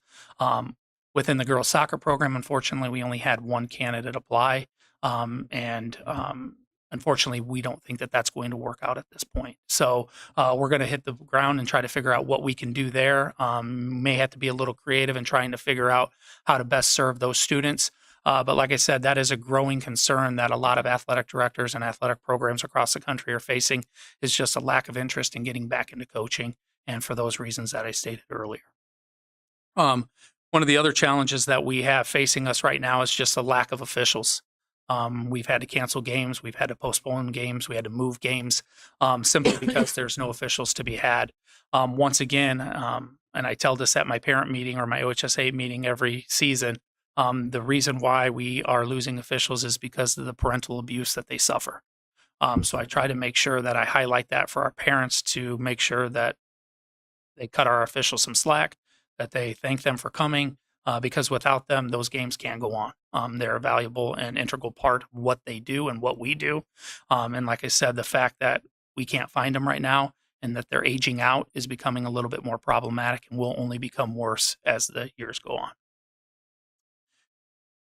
Speaker 2: Within the girls soccer program, unfortunately, we only had one candidate apply. Unfortunately, we don't think that that's going to work out at this point. So we're going to hit the ground and try to figure out what we can do there. May have to be a little creative in trying to figure out how to best serve those students. But like I said, that is a growing concern that a lot of athletic directors and athletic programs across the country are facing, is just a lack of interest in getting back into coaching, and for those reasons that I stated earlier. One of the other challenges that we have facing us right now is just a lack of officials. We've had to cancel games. We've had to postpone games. We had to move games simply because there's no officials to be had. Once again, and I tell this at my parent meeting or my OHSA meeting every season, the reason why we are losing officials is because of the parental abuse that they suffer. So I try to make sure that I highlight that for our parents to make sure that they cut our officials some slack, that they thank them for coming, because without them, those games can't go on. They're a valuable and integral part of what they do and what we do. And like I said, the fact that we can't find them right now and that they're aging out is becoming a little bit more problematic and will only become worse as the years go on.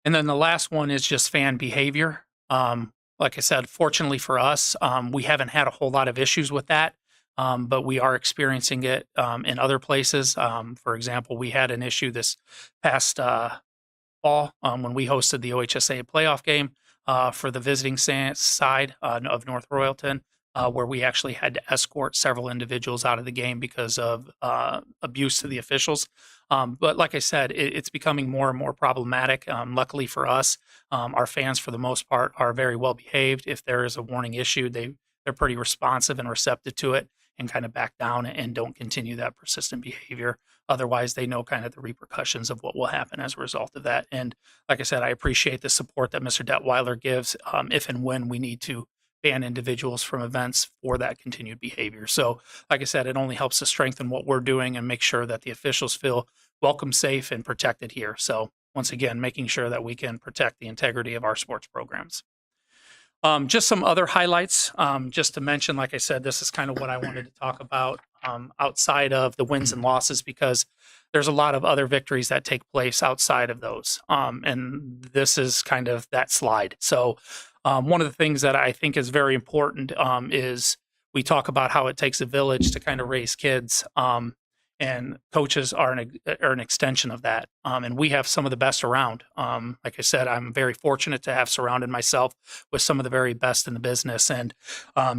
Speaker 2: And then the last one is just fan behavior. Like I said, fortunately for us, we haven't had a whole lot of issues with that. But we are experiencing it in other places. For example, we had an issue this past fall when we hosted the OHSA playoff game for the visiting side of North Royalton, where we actually had to escort several individuals out of the game because of abuse to the officials. But like I said, it's becoming more and more problematic. Luckily for us, our fans, for the most part, are very well behaved. If there is a warning issued, they're pretty responsive and receptive to it and kind of back down and don't continue that persistent behavior. Otherwise, they know kind of the repercussions of what will happen as a result of that. And like I said, I appreciate the support that Mr. Detweiler gives if and when we need to ban individuals from events for that continued behavior. So like I said, it only helps to strengthen what we're doing and make sure that the officials feel welcome, safe, and protected here. So once again, making sure that we can protect the integrity of our sports programs. Just some other highlights, just to mention, like I said, this is kind of what I wanted to talk about outside of the wins and losses, because there's a lot of other victories that take place outside of those. And this is kind of that slide. So one of the things that I think is very important is we talk about how it takes a village to kind of raise kids. And coaches are an extension of that. And we have some of the best around. Like I said, I'm very fortunate to have surrounded myself with some of the very best in the business. And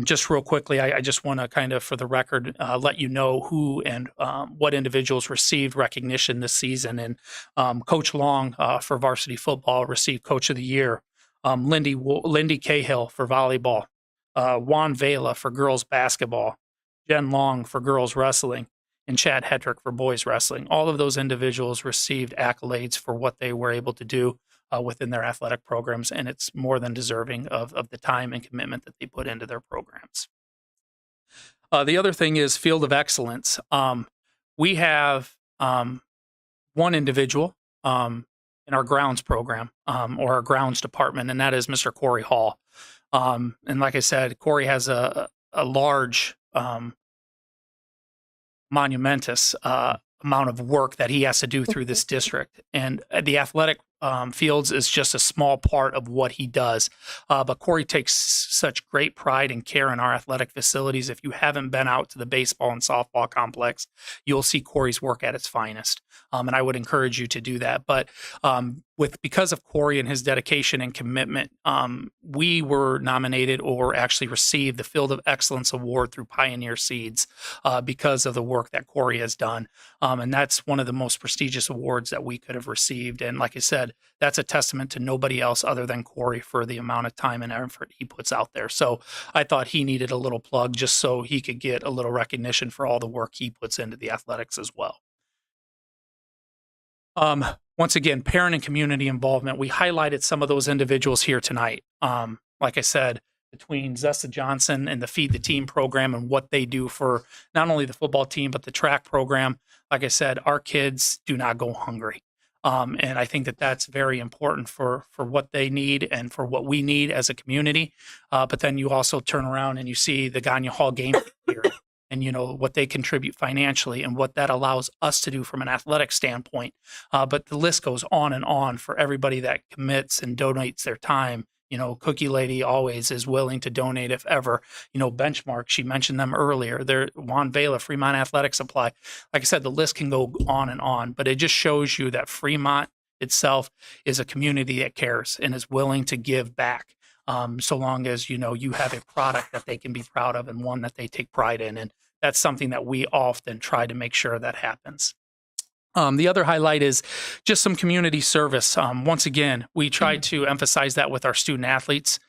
Speaker 2: just real quickly, I just want to kind of, for the record, let you know who and what individuals received recognition this season. And Coach Long for varsity football received Coach of the Year. Lindy Cahill for volleyball. Juan Vela for girls basketball. Jen Long for girls wrestling. And Chad Hedrick for boys wrestling. All of those individuals received accolades for what they were able to do within their athletic programs, and it's more than deserving of the time and commitment that they put into their programs. The other thing is field of excellence. We have one individual in our grounds program or our grounds department, and that is Mr. Corey Hall. And like I said, Corey has a large monumentous amount of work that he has to do through this district. And the athletic fields is just a small part of what he does. But Corey takes such great pride and care in our athletic facilities. If you haven't been out to the baseball and softball complex, you'll see Corey's work at its finest. And I would encourage you to do that. But because of Corey and his dedication and commitment, we were nominated or actually received the Field of Excellence Award through Pioneer Seeds because of the work that Corey has done. And that's one of the most prestigious awards that we could have received. And like I said, that's a testament to nobody else other than Corey for the amount of time and effort he puts out there. So I thought he needed a little plug just so he could get a little recognition for all the work he puts into the athletics as well. Once again, parent and community involvement. We highlighted some of those individuals here tonight. Like I said, between Zesta Johnson and the Feed the Team program and what they do for not only the football team, but the track program. Like I said, our kids do not go hungry. And I think that that's very important for what they need and for what we need as a community. But then you also turn around and you see the Gagne Hall game here and, you know, what they contribute financially and what that allows us to do from an athletic standpoint. But the list goes on and on for everybody that commits and donates their time. You know, Cookie Lady always is willing to donate if ever. You know, Benchmark, she mentioned them earlier. They're Juan Vela, Fremont Athletic Supply. Like I said, the list can go on, but it just shows you that Fremont itself is a community that cares and is willing to give back. So long as, you know, you have a product that they can be proud of and one that they take pride in. And that's something that we often try to make sure that happens. The other highlight is just some community service. Once again, we try to emphasize that with our student athletes.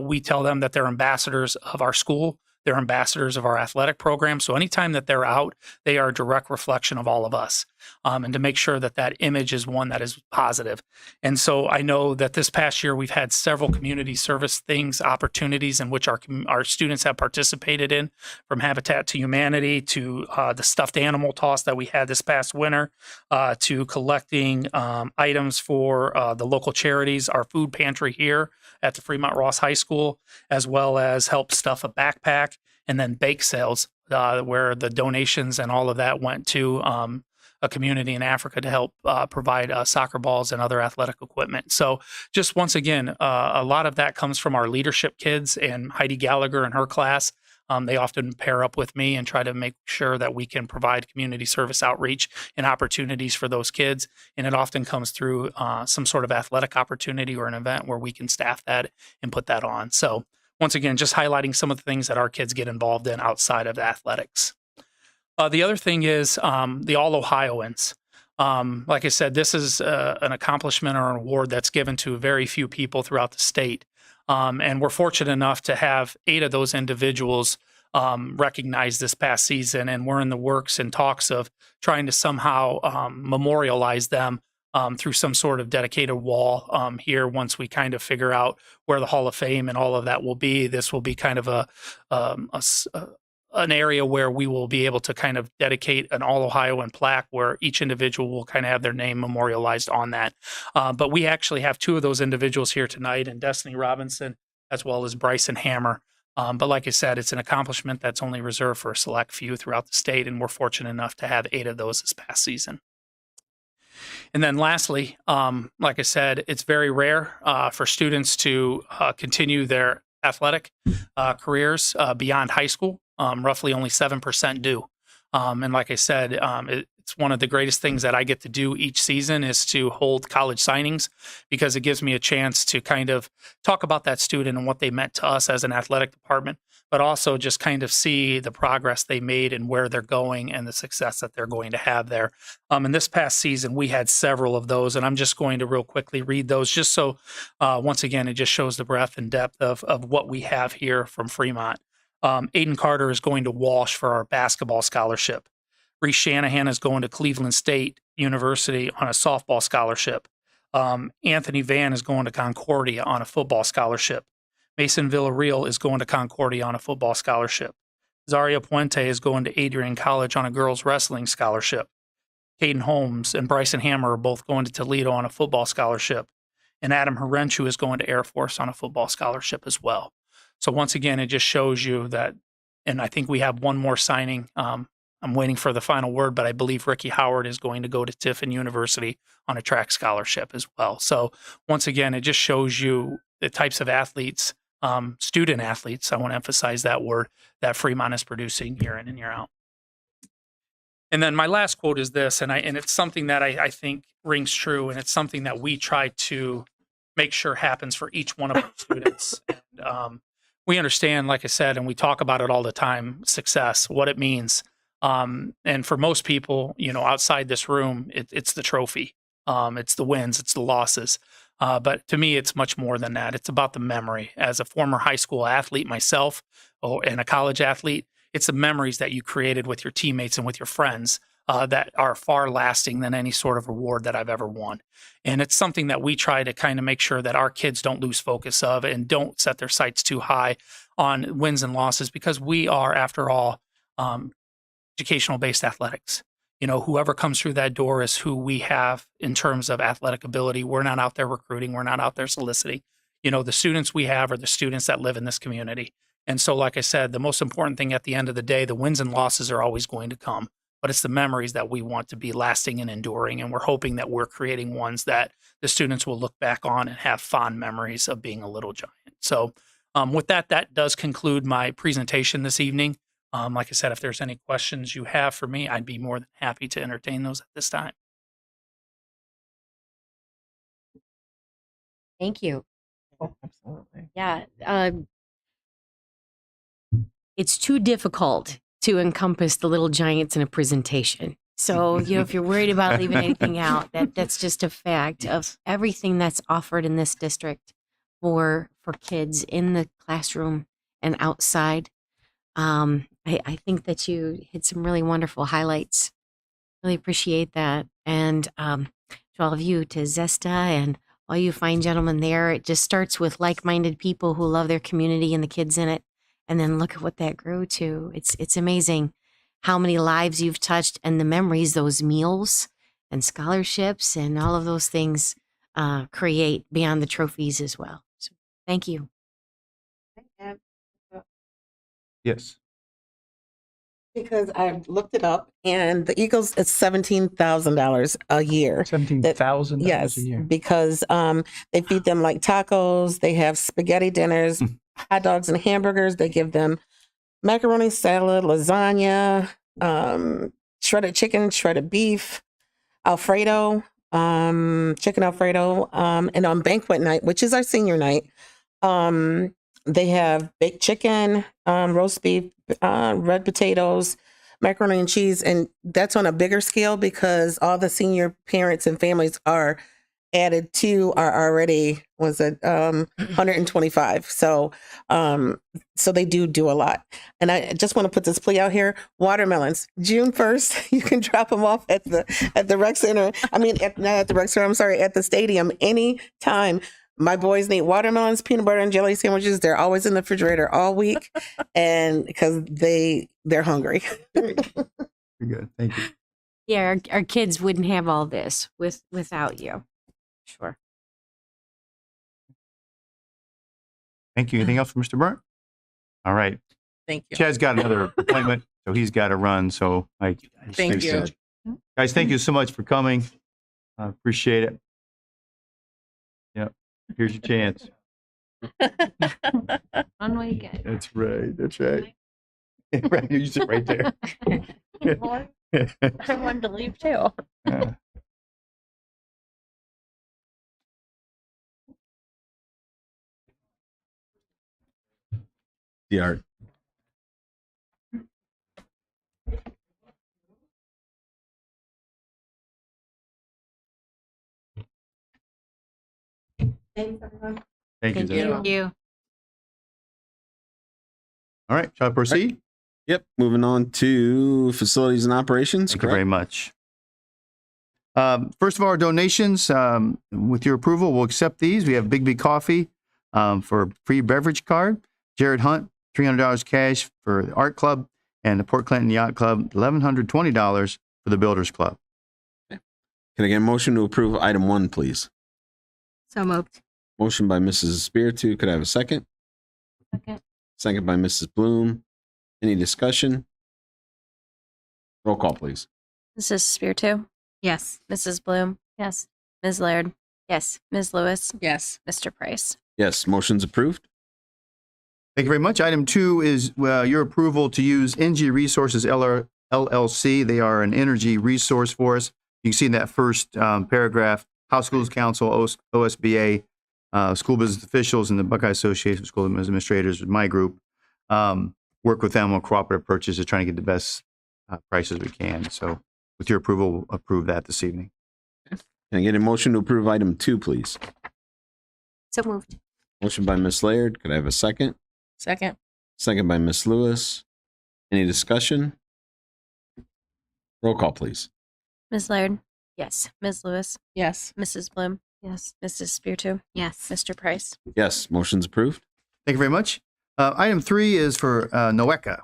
Speaker 2: We tell them that they're ambassadors of our school. They're ambassadors of our athletic program. So anytime that they're out, they are a direct reflection of all of us. And to make sure that that image is one that is positive. And so I know that this past year, we've had several community service things, opportunities in which our students have participated in, from Habitat to Humanity to the stuffed animal toss that we had this past winter, to collecting items for the local charities, our food pantry here at the Fremont Ross High School, as well as help stuff a backpack, and then bake sales where the donations and all of that went to a community in Africa to help provide soccer balls and other athletic equipment. So just once again, a lot of that comes from our leadership kids and Heidi Gallagher and her class. They often pair up with me and try to make sure that we can provide community service outreach and opportunities for those kids. And it often comes through some sort of athletic opportunity or an event where we can staff that and put that on. So once again, just highlighting some of the things that our kids get involved in outside of athletics. The other thing is the All Ohioans. Like I said, this is an accomplishment or an award that's given to very few people throughout the state. And we're fortunate enough to have 8 of those individuals recognized this past season. And we're in the works and talks of trying to somehow memorialize them through some sort of dedicated wall here once we kind of figure out where the Hall of Fame and all of that will be. This will be kind of an area where we will be able to kind of dedicate an All-Ohioan plaque where each individual will kind of have their name memorialized on that. But we actually have 2 of those individuals here tonight, and Destiny Robinson as well as Bryson Hammer. But like I said, it's an accomplishment that's only reserved for a select few throughout the state, and we're fortunate enough to have 8 of those this past season. And then lastly, like I said, it's very rare for students to continue their athletic careers beyond high school. Roughly only 7% do. And like I said, it's one of the greatest things that I get to do each season is to hold college signings because it gives me a chance to kind of talk about that student and what they meant to us as an athletic department, but also just kind of see the progress they made and where they're going and the success that they're going to have there. And this past season, we had several of those, and I'm just going to real quickly read those just so, once again, it just shows the breadth and depth of what we have here from Fremont. Aiden Carter is going to Walsh for our basketball scholarship. Reese Shanahan is going to Cleveland State University on a softball scholarship. Anthony Van is going to Concordia on a football scholarship. Mason Villarreal is going to Concordia on a football scholarship. Zaria Puente is going to Adrian College on a girls wrestling scholarship. Caden Holmes and Bryson Hammer are both going to Toledo on a football scholarship. And Adam Herenchu is going to Air Force on a football scholarship as well. So once again, it just shows you that, and I think we have one more signing. I'm waiting for the final word, but I believe Ricky Howard is going to go to Tiffin University on a track scholarship as well. So once again, it just shows you the types of athletes, student athletes, I want to emphasize that word, that Fremont is producing year in and year out. And then my last quote is this, and it's something that I think rings true, and it's something that we try to make sure happens for each one of our students. And we understand, like I said, and we talk about it all the time, success, what it means. And for most people, outside this room, it's the trophy. It's the wins, it's the losses. But to me, it's much more than that. It's about the memory. As a former high school athlete myself, and a college athlete, it's the memories that you created with your teammates and with your friends that are far lasting than any sort of reward that I've ever won. And it's something that we try to kind of make sure that our kids don't lose focus of and don't set their sights too high on wins and losses, because we are, after all, educational-based athletics. Whoever comes through that door is who we have in terms of athletic ability. We're not out there recruiting. We're not out there soliciting. The students we have are the students that live in this community. And so, like I said, the most important thing at the end of the day, the wins and losses are always going to come, but it's the memories that we want to be lasting and enduring. And we're hoping that we're creating ones that the students will look back on and have fond memories of being a little giant. So with that does conclude my presentation this evening. Like I said, if there's any questions you have for me, I'd be more than happy to entertain those at this time.
Speaker 4: Thank you.
Speaker 7: Oh, absolutely.
Speaker 4: Yeah. It's too difficult to encompass the little giants in a presentation. So, if you're worried about leaving anything out, that's just a fact of everything that's offered in this district for kids in the classroom and outside. I think that you hit some really wonderful highlights. Really appreciate that. And to all of you, to Zesta and all you fine gentlemen there, it just starts with like-minded people who love their community and the kids in it. And then look at what that grew to. It's amazing how many lives you've touched and the memories those meals and scholarships and all of those things create beyond the trophies as well. So thank you.
Speaker 5: Yes.
Speaker 7: Because I looked it up, and the Eagles, it's $17,000 a year.
Speaker 5: $17,000
Speaker 7: Yes,
Speaker 5: a year.
Speaker 7: because they feed them like tacos. They have spaghetti dinners, hot dogs and hamburgers. They give them macaroni salad, lasagna, shredded chicken, shredded beef, Alfredo, chicken Alfredo, and on banquet night, which is our senior night, they have baked chicken, roast beef, red potatoes, macaroni and cheese, and that's on a bigger scale because all the senior parents and families are added to our already 125. So they do a lot. And I just want to put this plea out here: watermelons, June 1st, you can drop them off at the rec center. Not at the rec center. I'm sorry, at the stadium anytime. My boys need watermelons, peanut butter and jelly sandwiches. They're always in the refrigerator all week, and because they're hungry.
Speaker 5: Very good. Thank you.
Speaker 4: Yeah, our kids wouldn't have all this without you. Sure.
Speaker 5: Thank you. Anything else for Mr. Burnt? All right.
Speaker 7: Thank you.
Speaker 5: Chad's got another appointment, so he's got to run. So
Speaker 7: Thank you.
Speaker 5: Guys, thank you so much for coming. I appreciate it. Yep. Here's your chance.
Speaker 4: One weekend.
Speaker 5: That's right. That's right. Right. You sit right there.
Speaker 3: I wanted to leave too.
Speaker 5: Yeah.
Speaker 1: The art.
Speaker 5: Thank you.
Speaker 4: Thank
Speaker 5: Zach.
Speaker 4: you.
Speaker 5: All right. Shall I proceed?
Speaker 1: Yep. Moving on to facilities and operations.
Speaker 5: Thank you very much. First of all, our donations, with your approval, we'll accept these. We have Bigby Coffee for a free beverage card. Jared Hunt, $300 cash for the Art Club. And the Port Clinton Yacht Club, $1,120 for the Builders Club.
Speaker 1: Can I get a motion to approve item 1, please?
Speaker 4: So moved.
Speaker 1: Motion by Mrs. Espiritu. Could I have a second?
Speaker 4: Second.
Speaker 1: Second by Mrs. Bloom. Any discussion? Roll call, please.
Speaker 3: Mrs. Spiritu,
Speaker 4: Yes.
Speaker 3: Mrs. Bloom. Yes. Ms. Laird,
Speaker 4: Yes.
Speaker 3: Ms. Lewis,
Speaker 7: Yes.
Speaker 3: Mr. Price.
Speaker 1: Yes, motion's approved.
Speaker 5: Thank you very much. Item 2 is your approval to use NG Resources LLC. They are an energy resource for us. You can see in that first paragraph, House Schools Council, OSBA, school business officials, and the Buckeye Association of School Administrators, my group, work with them on cooperative purchases, trying to get the best prices we can. So with your approval, we'll approve that this evening.
Speaker 1: Can I get a motion to approve item 2, please?
Speaker 4: So moved.
Speaker 1: Motion by Ms. Laird. Could I have a second?
Speaker 7: Second.
Speaker 1: Second by Ms. Lewis. Any discussion? Roll call, please.
Speaker 3: Ms. Laird,
Speaker 4: Yes.
Speaker 3: Ms. Lewis,
Speaker 7: Yes.
Speaker 3: Mrs. Bloom. Yes. Mrs. Spiritu,
Speaker 4: Yes.
Speaker 3: Mr. Price.
Speaker 1: Yes, motion's approved.
Speaker 5: Thank you very much. Item 3 is for NOECA.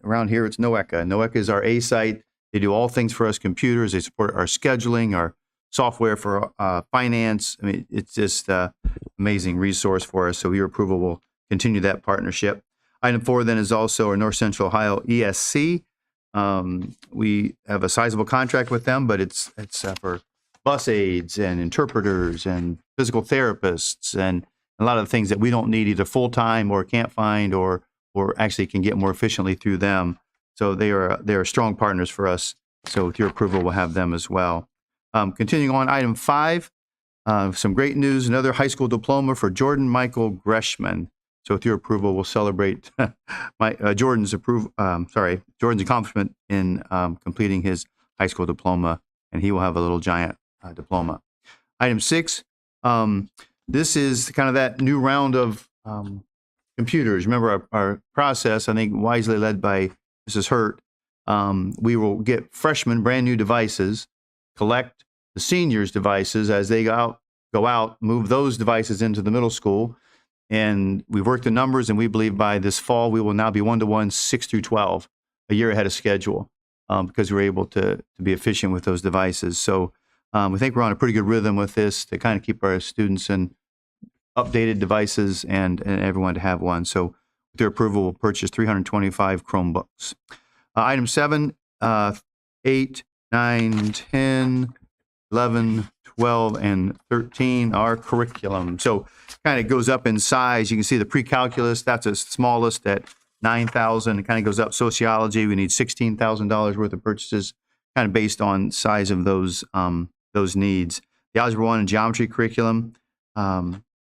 Speaker 5: Around here, it's NOECA. NOECA is our A site. They do all things for us computers. They support our scheduling, our software for finance. I mean, it's just an amazing resource for us. So your approval will continue that partnership. Item 4 then is also our North Central Ohio ESC. We have a sizable contract with them, but it's for bus aides and interpreters and physical therapists and a lot of the things that we don't need either full-time or can't find or actually can get more efficiently through them. So they are strong partners for us. So with your approval, we'll have them as well. Continuing on, item 5, some great news, another high school diploma for Jordan Michael Greshman. So with your approval, we'll celebrate Jordan's accomplishment in completing his high school diploma, and he will have a little giant diploma. Item 6, this is kind of that new round of computers. Remember our process, I think wisely led by Mrs. Hurt. We will get freshmen brand new devices, collect the seniors' devices as they go out, move those devices into the middle school. And we've worked the numbers, and we believe by this fall, we will now be 1-to-1, 6 through 12, a year ahead of schedule, because we're able to be efficient with those devices. So we think we're on a pretty good rhythm with this to kind of keep our students in updated devices and everyone to have one. So with their approval, we'll purchase 325 Chromebooks. Item 7, 8, 9, 10, 11, 12, and 13 are curriculum. So kind of goes up in size. You can see the pre-calculus, that's the smallest at $9,000. It kind of goes up. Sociology, we need $16,000 worth of purchases, kind of based on size of those needs. The Algebra 1 and Geometry curriculum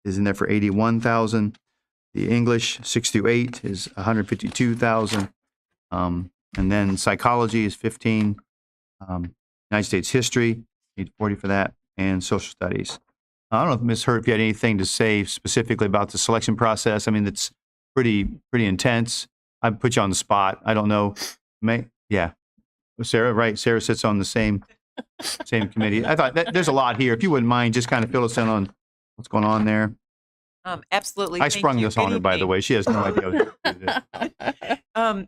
Speaker 5: is in there for $81,000. The English 6 through 8 is $152,000. And then Psychology is $15,000. United States History, need $40,000 for that, and Social Studies. I don't know if Ms. Hurt, if you had anything to say specifically about the selection process. I mean, it's pretty intense. I put you on the spot. I don't know. Yeah. Sarah, right? Sarah sits on the same committee. I thought there's a lot here. If you wouldn't mind, just kind of fill us in on what's going on there.
Speaker 8: Absolutely.
Speaker 5: I
Speaker 8: Thank
Speaker 5: sprung
Speaker 8: you.
Speaker 5: this on
Speaker 8: Good
Speaker 5: her, by the
Speaker 8: evening.
Speaker 5: way. She has no idea what to do.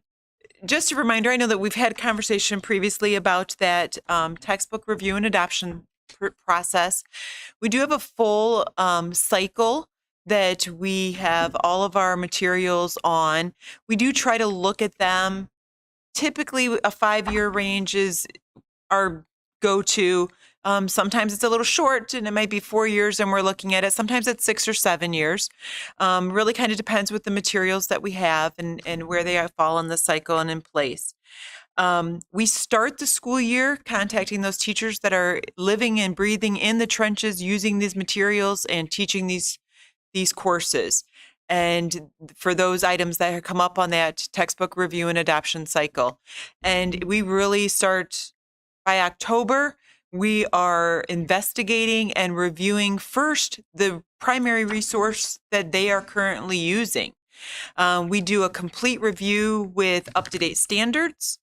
Speaker 8: Just a reminder, I know that we've had conversation previously about that textbook review and adoption process. We do have a full cycle that we have all of our materials on. We do try to look at them. Typically, a 5-year range is our go-to. Sometimes it's a little short and it might be 4 years and we're looking at it. Sometimes it's 6 or 7 years. Really kind of depends with the materials that we have and where they fall in the cycle and in place. We start the school year contacting those teachers that are living and breathing in the trenches, using these materials and teaching these courses. And for those items that have come up on that textbook review and adoption cycle. And we really start by October, we are investigating and reviewing first the primary resource that they are currently using. We do a complete review with up-to-date standards,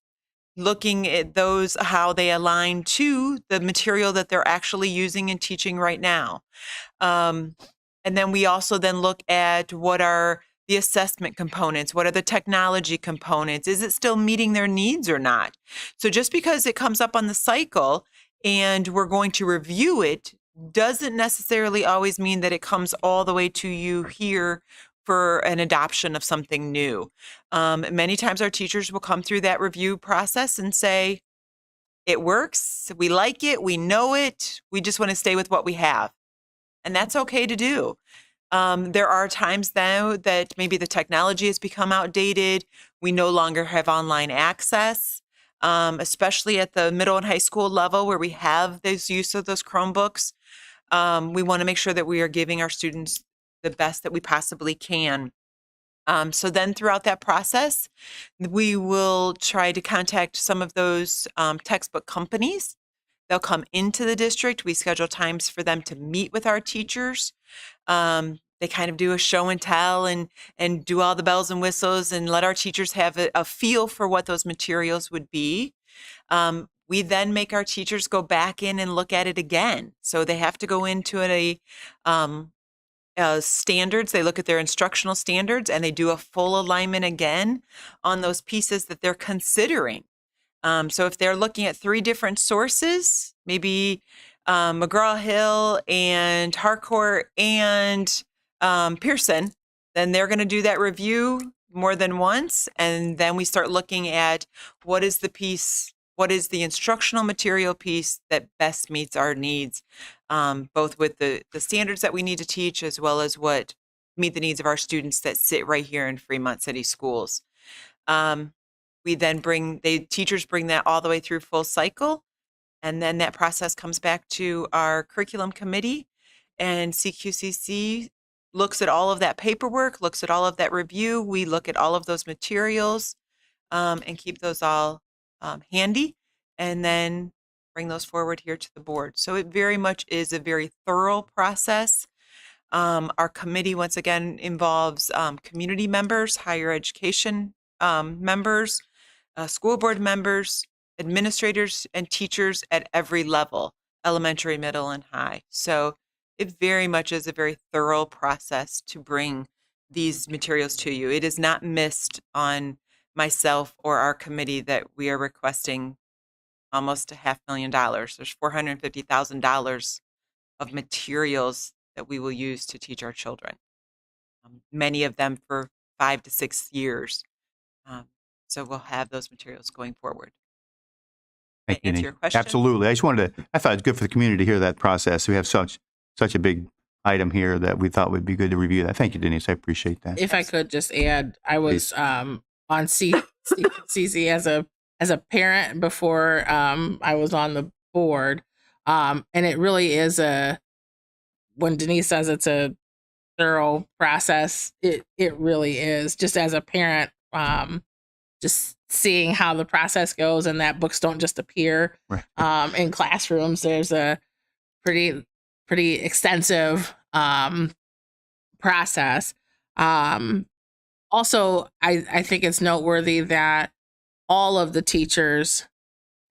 Speaker 8: looking at those, how they align to the material that they're actually using and teaching right now. And then we also then look at what are the assessment components, what are the technology components, is it still meeting their needs or not? So just because it comes up on the cycle and we're going to review it doesn't necessarily always mean that it comes all the way to you here for an adoption of something new. Many times our teachers will come through that review process and say, it works, we like it, we know it, we just want to stay with what we have. And that's okay to do. There are times, though, that maybe the technology has become outdated. We no longer have online access, especially at the middle and high school level where we have this use of those Chromebooks. We want to make sure that we are giving our students the best that we possibly can. So then throughout that process, we will try to contact some of those textbook companies. They'll come into the district. We schedule times for them to meet with our teachers. They kind of do a show and tell and do all the bells and whistles and let our teachers have a feel for what those materials would be. We then make our teachers go back in and look at it again. So they have to go into standards. They look at their instructional standards and they do a full alignment again on those pieces that they're considering. So if they're looking at 3 different sources, maybe McGraw-Hill and Harcourt and Pearson, then they're going to do that review more than once. And then we start looking at what is the instructional material piece that best meets our needs, both with the standards that we need to teach as well as what meet the needs of our students that sit right here in Fremont City Schools. We then teachers bring that all the way through full cycle. And then that process comes back to our curriculum committee, and CQCC looks at all of that paperwork, looks at all of that review. We look at all of those materials and keep those all handy, and then bring those forward here to the board. So it very much is a very thorough process. Our committee, once again, involves community members, higher education members, school board members, administrators, and teachers at every level, elementary, middle, and high. So it very much is a very thorough process to bring these materials to you. It is not missed on myself or our committee that we are requesting almost $500,000. There's $450,000 of materials that we will use to teach our children, many of them for 5 to 6 years. So we'll have those materials going forward.
Speaker 5: Thank you,
Speaker 8: Answer
Speaker 5: Denise.
Speaker 8: your question?
Speaker 5: Absolutely. I thought it was good for the community to hear that process. We have such a big item here that we thought would be good to review that. Thank you, Denise. I appreciate that.
Speaker 9: If I could just add, I was on CC as a parent before I was on the board, and it really is when Denise says it's a thorough process, it really is. Just as a parent, just seeing how the process goes and that books don't just appear in classrooms. There's a pretty extensive process. Also, I think it's noteworthy that all of the teachers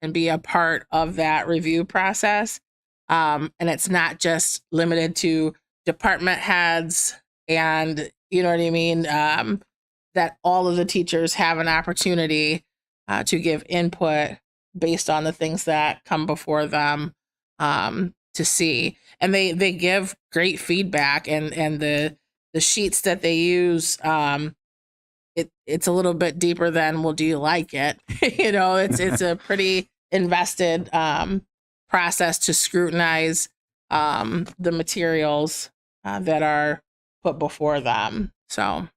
Speaker 9: can be a part of that review process. And it's not just limited to department heads and, you know what I mean? That all of the teachers have an opportunity to give input based on the things that come before them to see. And they give great feedback, and the sheets that they use, it's a little bit deeper than, well, do you like it? You know, it's a pretty invested process to scrutinize the materials that are put before them. So,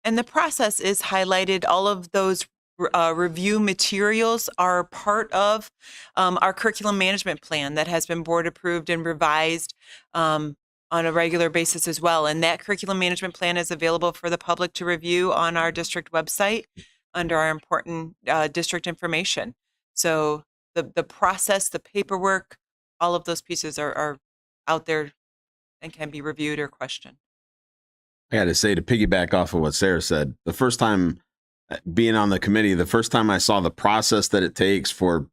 Speaker 8: And the process is highlighted. All of those review materials are part of our curriculum management plan that has been board approved and revised on a regular basis as well. And that curriculum management plan is available for the public to review on our district website under our important district information. So the process, the paperwork, all of those pieces are out there and can be reviewed or questioned.
Speaker 1: I got to say, to piggyback off of what Sarah said, the first time being on the committee, the first time I saw the process that it takes for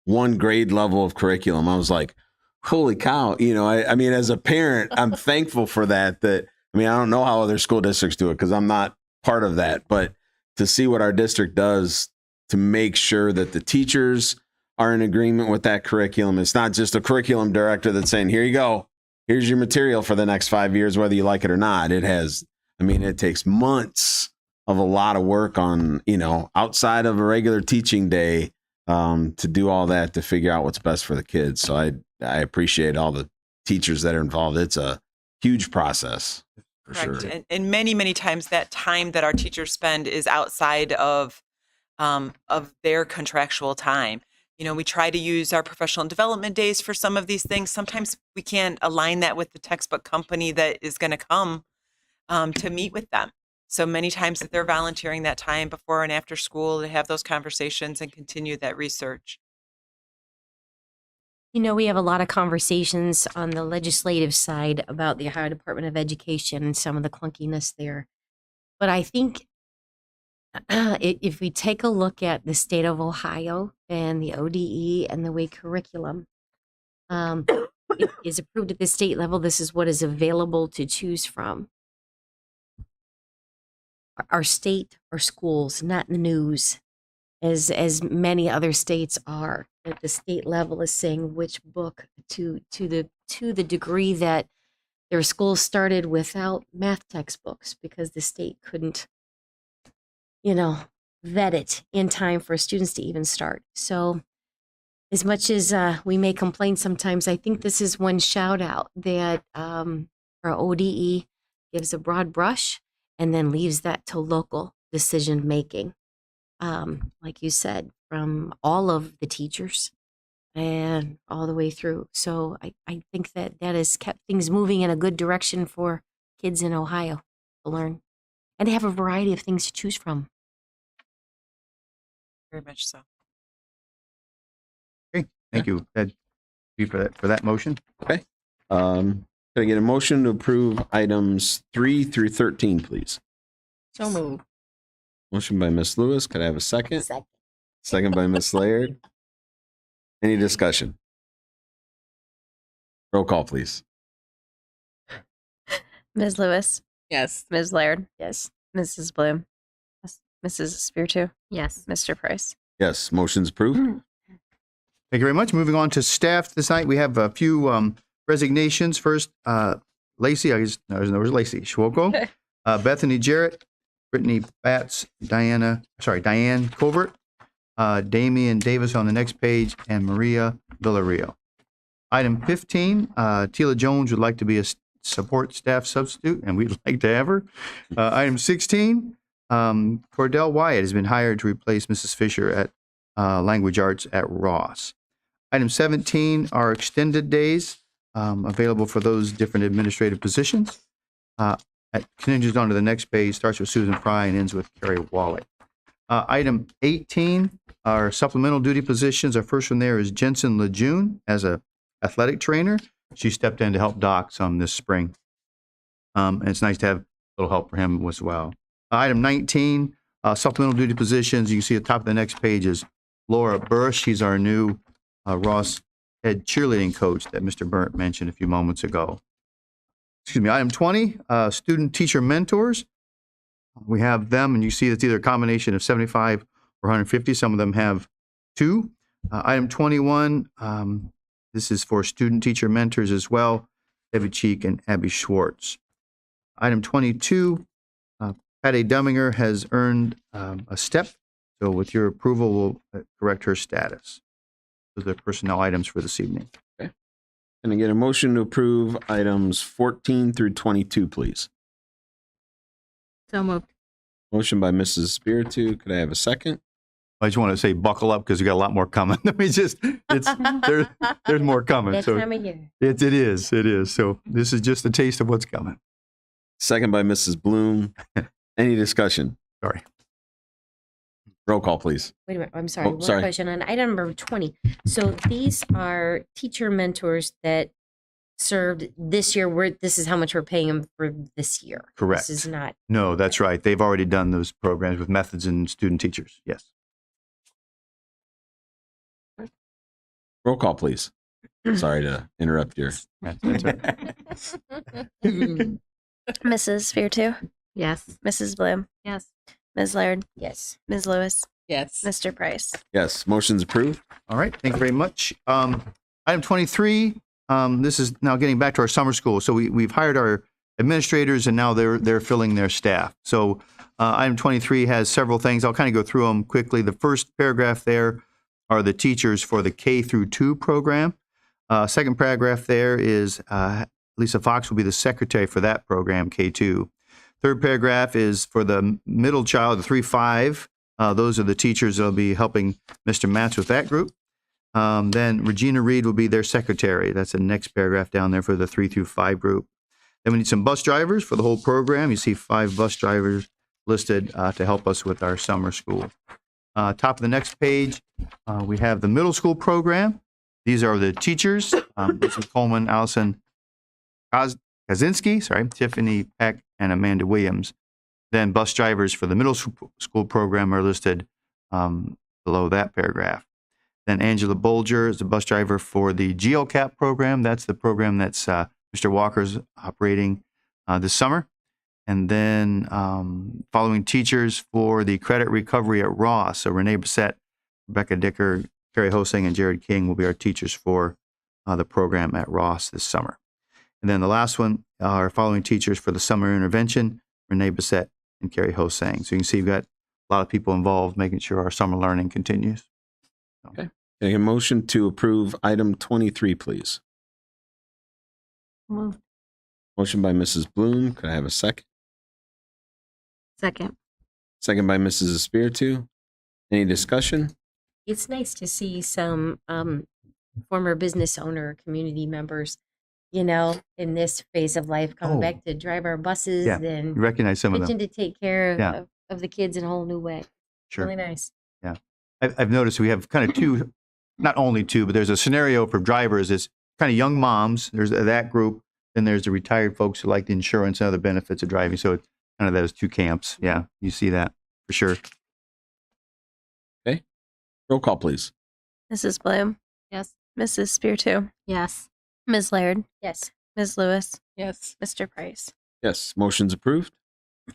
Speaker 1: one grade level of curriculum, I was like, holy cow. You know, I mean, as a parent, I'm thankful for that. I don't know how other school districts do it because I'm not part of that. But to see what our district does to make sure that the teachers are in agreement with that curriculum, it's not just a curriculum director that's saying, here you go. Here's your material for the next 5 years, whether you like it or not. It takes months of a lot of work on, outside of a regular teaching day to do all that to figure out what's best for the kids. So I appreciate all the teachers that are involved. It's a huge process for
Speaker 8: Correct.
Speaker 1: sure.
Speaker 8: And many, many times that time that our teachers spend is outside of their contractual time. We try to use our professional development days for some of these things. Sometimes we can't align that with the textbook company that is going to come to meet with them. So many times that they're volunteering that time before and after school to have those conversations and continue that research.
Speaker 4: We have a lot of conversations on the legislative side about the Ohio Department of Education and some of the clunkiness there. But I think if we take a look at the state of Ohio and the ODE and the way curriculum is approved at the state level, this is what is available to choose from. Our state, our schools, not in the news, as many other states are. At the state level is saying which book to the degree that their schools started without math textbooks because the state couldn't vet it in time for students to even start. So as much as we may complain sometimes, I think this is one shout out that our ODE gives a broad brush and then leaves that to local decision making. Like you said, from all of the teachers and all the way through. So I think that has kept things moving in a good direction for kids in Ohio to learn and to have a variety of things to choose from.
Speaker 8: Very much so.
Speaker 5: Okay, thank you, Ed, for that motion.
Speaker 1: Okay. Can I get a motion to approve items 3 through 13, please?
Speaker 9: so move.
Speaker 1: Motion by Ms. Lewis. Could I have a second? Second by Ms. Laird. Any discussion? Roll call, please.
Speaker 3: Ms. Lewis,
Speaker 9: Yes.
Speaker 3: Ms. Laird,
Speaker 4: Yes.
Speaker 3: Mrs. Bloom, yes. Mrs. Spiritu,
Speaker 4: Yes.
Speaker 3: Mr. Price.
Speaker 1: Yes, motion's approved.
Speaker 5: Thank you very much. Moving on to staff this night, we have a few resignations. First, Lacey, there's Lacey Schwoko, Bethany Jarrett, Brittany Batts, Diane Covert, Damian Davis on the next page, and Maria Villareal. Item 15, Tila Jones would like to be a support staff substitute, and we'd like to have her. Item 16, Cordell Wyatt has been hired to replace Mrs. Fisher at Language Arts at Ross. Item 17 are extended days available for those different administrative positions. It continues on to the next page, starts with Susan Fry and ends with Carrie Wallach. Item 18 are supplemental duty positions. Our first one there is Jensen Lejeune as a athletic trainer. She stepped in to help Doc some this spring. And it's nice to have a little help for him as well. Item 19, supplemental duty positions. You can see at the top of the next page is Laura Bursch. She's our new Ross head cheerleading coach that Mr. Burnt mentioned a few moments ago. Excuse me. Item 20, student teacher mentors. We have them, and you see it's either a combination of 75 or 150. Some of them have 2. Item 21, this is for student teacher mentors as well, Debbie Cheek and Abby Schwartz. Item 22, Patty Dumminger has earned a step. So with your approval, we'll correct her status. Those are the personnel items for this evening.
Speaker 1: Can I get a motion to approve items 14 through 22, please?
Speaker 4: So moved.
Speaker 1: Motion by Mrs. Spiritu. Could I have a second?
Speaker 5: I just want to say buckle up because we got a lot more coming. There's more coming.
Speaker 4: That
Speaker 5: So
Speaker 4: time of year.
Speaker 5: it is. So this is just a taste of what's coming.
Speaker 1: Second by Mrs. Bloom. Any discussion?
Speaker 5: Sorry.
Speaker 1: Roll call, please.
Speaker 4: Wait a minute. I'm sorry.
Speaker 1: Oh,
Speaker 4: One
Speaker 1: sorry.
Speaker 4: question on item number 20. So these are teacher mentors that served this year. This is how much we're paying them for this year.
Speaker 5: Correct.
Speaker 4: This is not.
Speaker 5: No, that's right. They've already done those programs with methods and student teachers. Yes.
Speaker 1: Roll call, please. Sorry to interrupt your.
Speaker 5: That's right.
Speaker 3: Mrs. Spiritu,
Speaker 4: Yes.
Speaker 3: Mrs. Bloom,
Speaker 4: Yes.
Speaker 3: Ms. Laird,
Speaker 4: Yes.
Speaker 3: Ms. Lewis,
Speaker 9: Yes.
Speaker 3: Mr. Price.
Speaker 1: Yes, motion's approved.
Speaker 5: All right. Thank you very much. Item 23. This is now getting back to our summer school. So we've hired our administrators, and now they're filling their staff. So item 23 has several things. I'll kind of go through them quickly. The first paragraph there are the teachers for the K through 2 program. Second paragraph there is Lisa Fox will be the secretary for that program, K2. Third paragraph is for the middle child, the 3-5. Those are the teachers that will be helping Mr. Matz with that group. Then Regina Reed will be their secretary. That's the next paragraph down there for the 3 through 5 group. Then we need some bus drivers for the whole program. You see 5 bus drivers listed to help us with our summer school. Top of the next page, we have the middle school program. These are the teachers. Mrs. Coleman, Allison Kaczynski, Tiffany Peck, and Amanda Williams. Then bus drivers for the middle school program are listed below that paragraph. Then Angela Bolger is the bus driver for the GeoCap program. That's the program that's Mr. Walker's operating this summer. And then following teachers for the credit recovery at Ross. So Renee Bissett, Rebecca Dicker, Carrie Hosing, and Jared King will be our teachers for the program at Ross this summer. And then the last one are following teachers for the summer intervention, Renee Bissett and Carrie Hosang. So you can see we've got a lot of people involved making sure our summer learning continues.
Speaker 1: Okay. Can I get a motion to approve item 23, please?
Speaker 4: Moved.
Speaker 1: Motion by Mrs. Bloom. Could I have a second?
Speaker 4: Second.
Speaker 1: Second by Mrs. Espiritu. Any discussion?
Speaker 4: It's nice to see some former business owner community members, in this phase of life, coming
Speaker 5: Oh.
Speaker 4: back to drive our buses
Speaker 5: Yeah,
Speaker 4: and
Speaker 5: You recognize some of
Speaker 4: kitchen
Speaker 5: them.
Speaker 4: to take care of,
Speaker 5: Yeah.
Speaker 4: of the kids in a whole new way.
Speaker 5: Sure.
Speaker 4: Really nice.
Speaker 5: I've noticed we have kind of two, not only two, but there's a scenario for drivers. It's kind of young moms. There's that group. Then there's the retired folks who like the insurance and other benefits of driving. So it's kind of those two camps. Yeah, you see that for sure.
Speaker 1: Roll call, please.
Speaker 3: Mrs. Bloom,
Speaker 4: Yes.
Speaker 3: Mrs. Spiritu,
Speaker 4: Yes.
Speaker 3: Ms. Laird,
Speaker 4: Yes.
Speaker 3: Ms. Lewis,
Speaker 9: Yes.
Speaker 3: Mr. Price.
Speaker 1: Yes, motion's approved.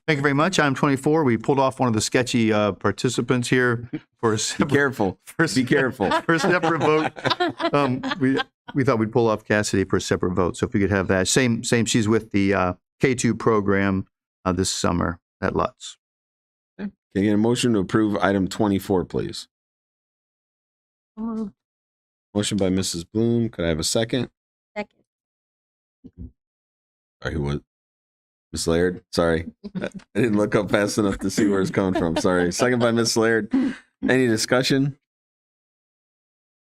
Speaker 5: Thank you very much. Item 24. We pulled off one of the sketchy participants here for a
Speaker 1: Be
Speaker 5: separate,
Speaker 1: careful. Be careful.
Speaker 5: for a separate vote. We thought we'd pull off Cassidy for a separate vote. So if we could have that. Same. She's with the K2 program this summer at Lutz.
Speaker 1: Can I get a motion to approve item 24, please?
Speaker 4: Moved.
Speaker 1: Motion by Mrs. Bloom. Could I have a second?
Speaker 4: Second.
Speaker 1: Sorry, who was? Miss Laird. Sorry. I didn't look up fast enough to see where it's coming from. Sorry. Second by Miss Laird. Any discussion?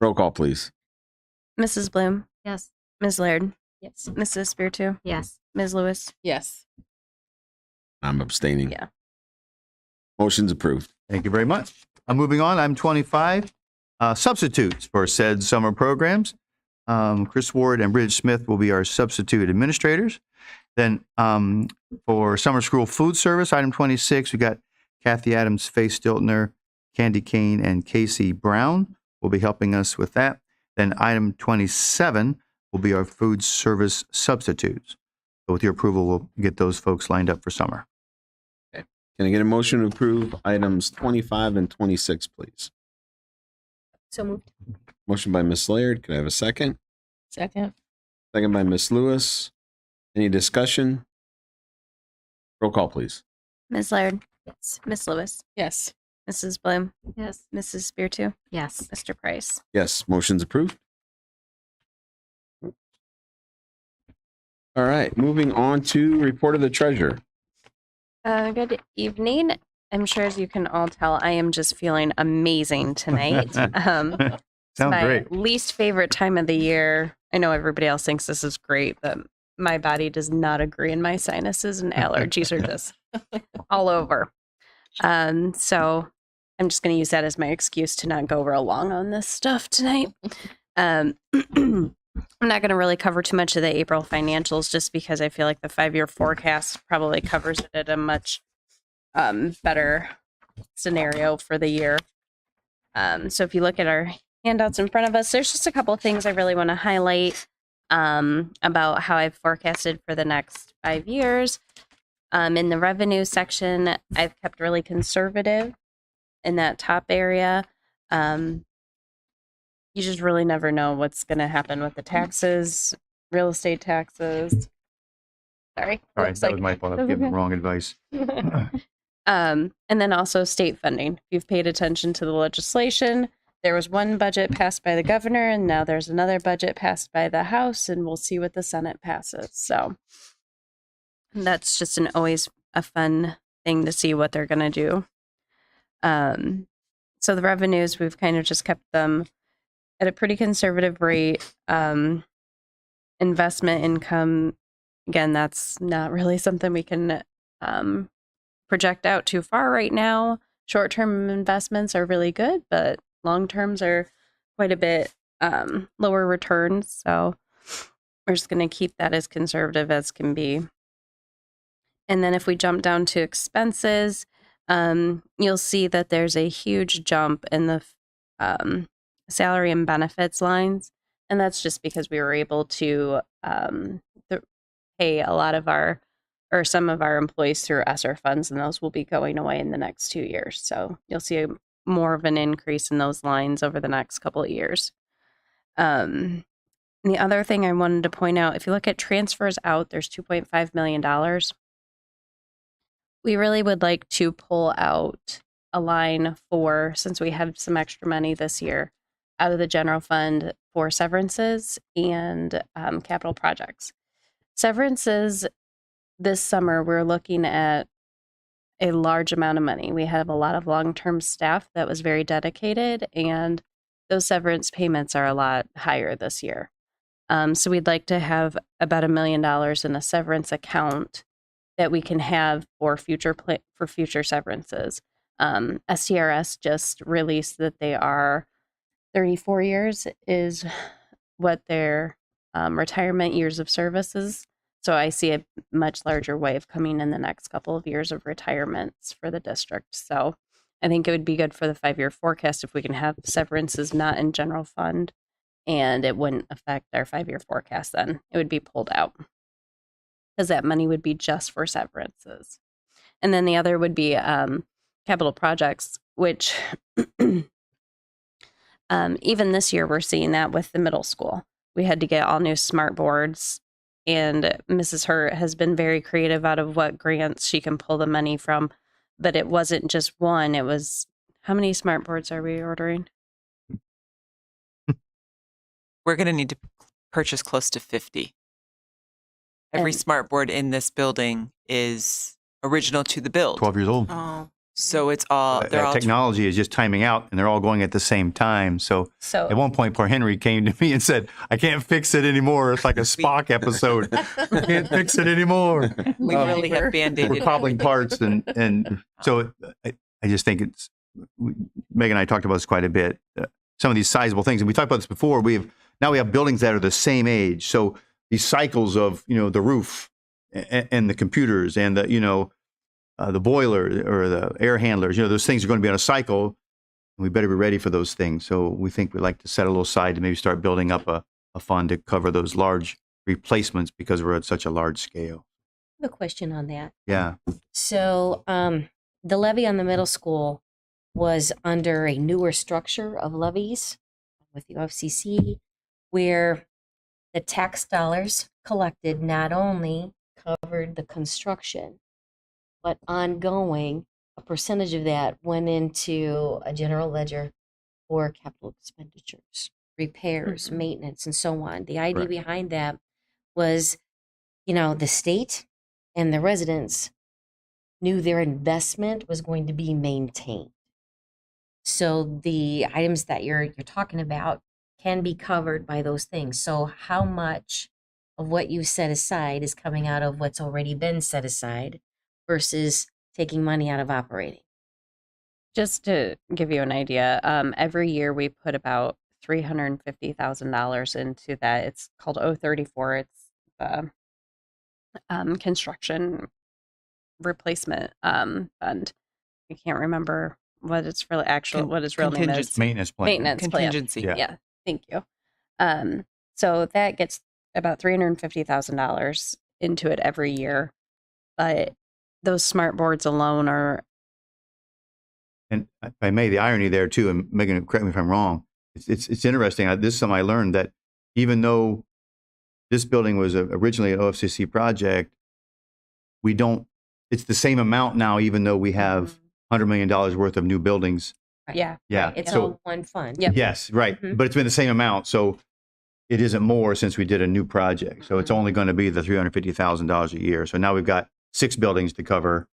Speaker 1: Roll call, please.
Speaker 3: Mrs. Bloom,
Speaker 4: Yes.
Speaker 3: Ms. Laird,
Speaker 4: Yes.
Speaker 3: Mrs. Spiritu,
Speaker 4: Yes.
Speaker 3: Ms. Lewis.
Speaker 9: Yes.
Speaker 1: I'm abstaining.
Speaker 3: Yeah.
Speaker 1: Motion's approved.
Speaker 5: Thank you very much. Moving on, item 25, substitutes for said summer programs. Chris Ward and Bridget Smith will be our substitute administrators. Then for summer school food service, item 26, we got Kathy Adams, Faith Stiltner, Candy Kane, and Casey Brown will be helping us with that. Then item 27 will be our food service substitutes. So with your approval, we'll get those folks lined up for summer.
Speaker 1: Can I get a motion to approve items 25 and 26, please?
Speaker 4: So moved.
Speaker 1: Motion by Miss Laird. Could I have a second?
Speaker 9: Second.
Speaker 1: Second by Miss Lewis. Any discussion? Roll call, please.
Speaker 3: Ms. Laird,
Speaker 4: Yes.
Speaker 3: Ms. Lewis,
Speaker 9: Yes.
Speaker 3: Mrs. Bloom,
Speaker 4: Yes.
Speaker 3: Mrs. Spiritu,
Speaker 4: Yes.
Speaker 3: Mr. Price.
Speaker 1: Yes, motion's approved. All right, moving on to report of the treasurer.
Speaker 3: Good evening. I'm sure as you can all tell, I am just feeling amazing tonight. It's
Speaker 5: Sounds
Speaker 3: my
Speaker 5: great.
Speaker 3: least favorite time of the year. I know everybody else thinks this is great, but my body does not agree, and my sinuses and allergies are just all over. So I'm just going to use that as my excuse to not go real long on this stuff tonight. I'm not going to really cover too much of the April financials just because I feel like the 5-year forecast probably covers it at a much better scenario for the year. So if you look at our handouts in front of us, there's just a couple of things I really want to highlight about how I've forecasted for the next 5 years. In the revenue section, I've kept really conservative in that top area. You just really never know what's going to happen with the taxes, real estate taxes. Sorry.
Speaker 5: All right,
Speaker 3: looks
Speaker 5: that
Speaker 3: like-
Speaker 5: was my fault. I'm
Speaker 3: that's
Speaker 5: giving
Speaker 3: okay.
Speaker 5: wrong advice.
Speaker 3: And then also state funding. If you've paid attention to the legislation, there was one budget passed by the governor, and now there's another budget passed by the House, and we'll see what the Senate passes. So that's just always a fun thing to see what they're going to do. So the revenues, we've kind of just kept them at a pretty conservative rate. Investment income, again, that's not really something we can project out too far right now. Short-term investments are really good, but long-terms are quite a bit lower returns. So we're just going to keep that as conservative as can be. And then if we jump down to expenses, you'll see that there's a huge jump in the salary and benefits lines. And that's just because we were able to pay a lot of some of our employees through ESSER funds, and those will be going away in the next 2 years. So you'll see more of an increase in those lines over the next couple of years. The other thing I wanted to point out, if you look at transfers out, there's $2.5 million. We really would like to pull out a line since we have some extra money this year, out of the general fund for severances and capital projects. Severances this summer, we're looking at a large amount of money. We have a lot of long-term staff that was very dedicated, and those severance payments are a lot higher this year. So we'd like to have about $1 million in a severance account that we can have for future severances. STRS just released that they are 34 years is what their retirement years of service is. So I see a much larger wave coming in the next couple of years of retirements for the district. So I think it would be good for the 5-year forecast if we can have severances not in general fund, and it wouldn't affect our 5-year forecast then. It would be pulled out because that money would be just for severances. And then the other would be capital projects, which even this year we're seeing that with the middle school. We had to get all new smart boards, and Mrs. Hurt has been very creative out of what grants she can pull the money from. But it wasn't just one, it was, how many smart boards are we ordering?
Speaker 8: We're going to need to purchase close to 50. Every
Speaker 3: And-
Speaker 8: smart board in this building is original to the build.
Speaker 5: 12 years old.
Speaker 9: Oh,
Speaker 8: So it's all, they're
Speaker 5: That
Speaker 8: all
Speaker 5: technology is just timing out, and they're all going at the same time. So
Speaker 3: So
Speaker 5: at one point, poor Henry came to me and said, "I can't fix it anymore. It's like a Spock episode. I can't fix it anymore."
Speaker 8: we really have
Speaker 5: We're
Speaker 8: band-aided.
Speaker 5: cobbling parts, and so I just think Megan and I talked about this quite a bit. Some of these sizable things, and we talked about this before. We have buildings that are the same age, so these cycles of the roof and the computers and the boiler or the air handlers, those things are going to be on a cycle, and we better be ready for those things. So we think we'd like to set a little aside to maybe start building up a fund to cover those large replacements because we're at such a large scale.
Speaker 4: I have a question on that.
Speaker 5: Yeah.
Speaker 4: So the levy on the middle school was under a newer structure of levies with the OFCC, where the tax dollars collected not only covered the construction, but ongoing, a percentage of that went into a general ledger for capital expenditures, repairs, maintenance, and so on. The idea
Speaker 5: Correct.
Speaker 4: behind that was, the state and the residents knew their investment was going to be maintained. So the items that you're talking about can be covered by those things. So how much of what you set aside is coming out of what's already been set aside versus taking money out of operating?
Speaker 3: Just to give you an idea, every year we put about $350,000 into that. It's called 034. It's the construction replacement fund. I can't remember what its real what its real name is.
Speaker 5: Maintenance plan.
Speaker 3: Maintenance plan.
Speaker 8: Contingency.
Speaker 5: Yeah.
Speaker 3: Yeah, thank you. So that gets about $350,000 into it every year, but those smart boards alone are
Speaker 5: And if I may, the irony there too, and Megan, correct me if I'm wrong, it's interesting. This is something I learned, that even though this building was originally an OFCC project, it's the same amount now, even though we have $100 million worth of new buildings.
Speaker 4: Right.
Speaker 3: yeah.
Speaker 5: Yeah.
Speaker 4: It's
Speaker 5: So,
Speaker 4: all one fund.
Speaker 3: Yep.
Speaker 5: yes, right.
Speaker 4: Mhm.
Speaker 5: But it's been the same amount. So it isn't more since we did a new project. So it's only going to be the $350,000 a year. So now we've got 6 buildings to cover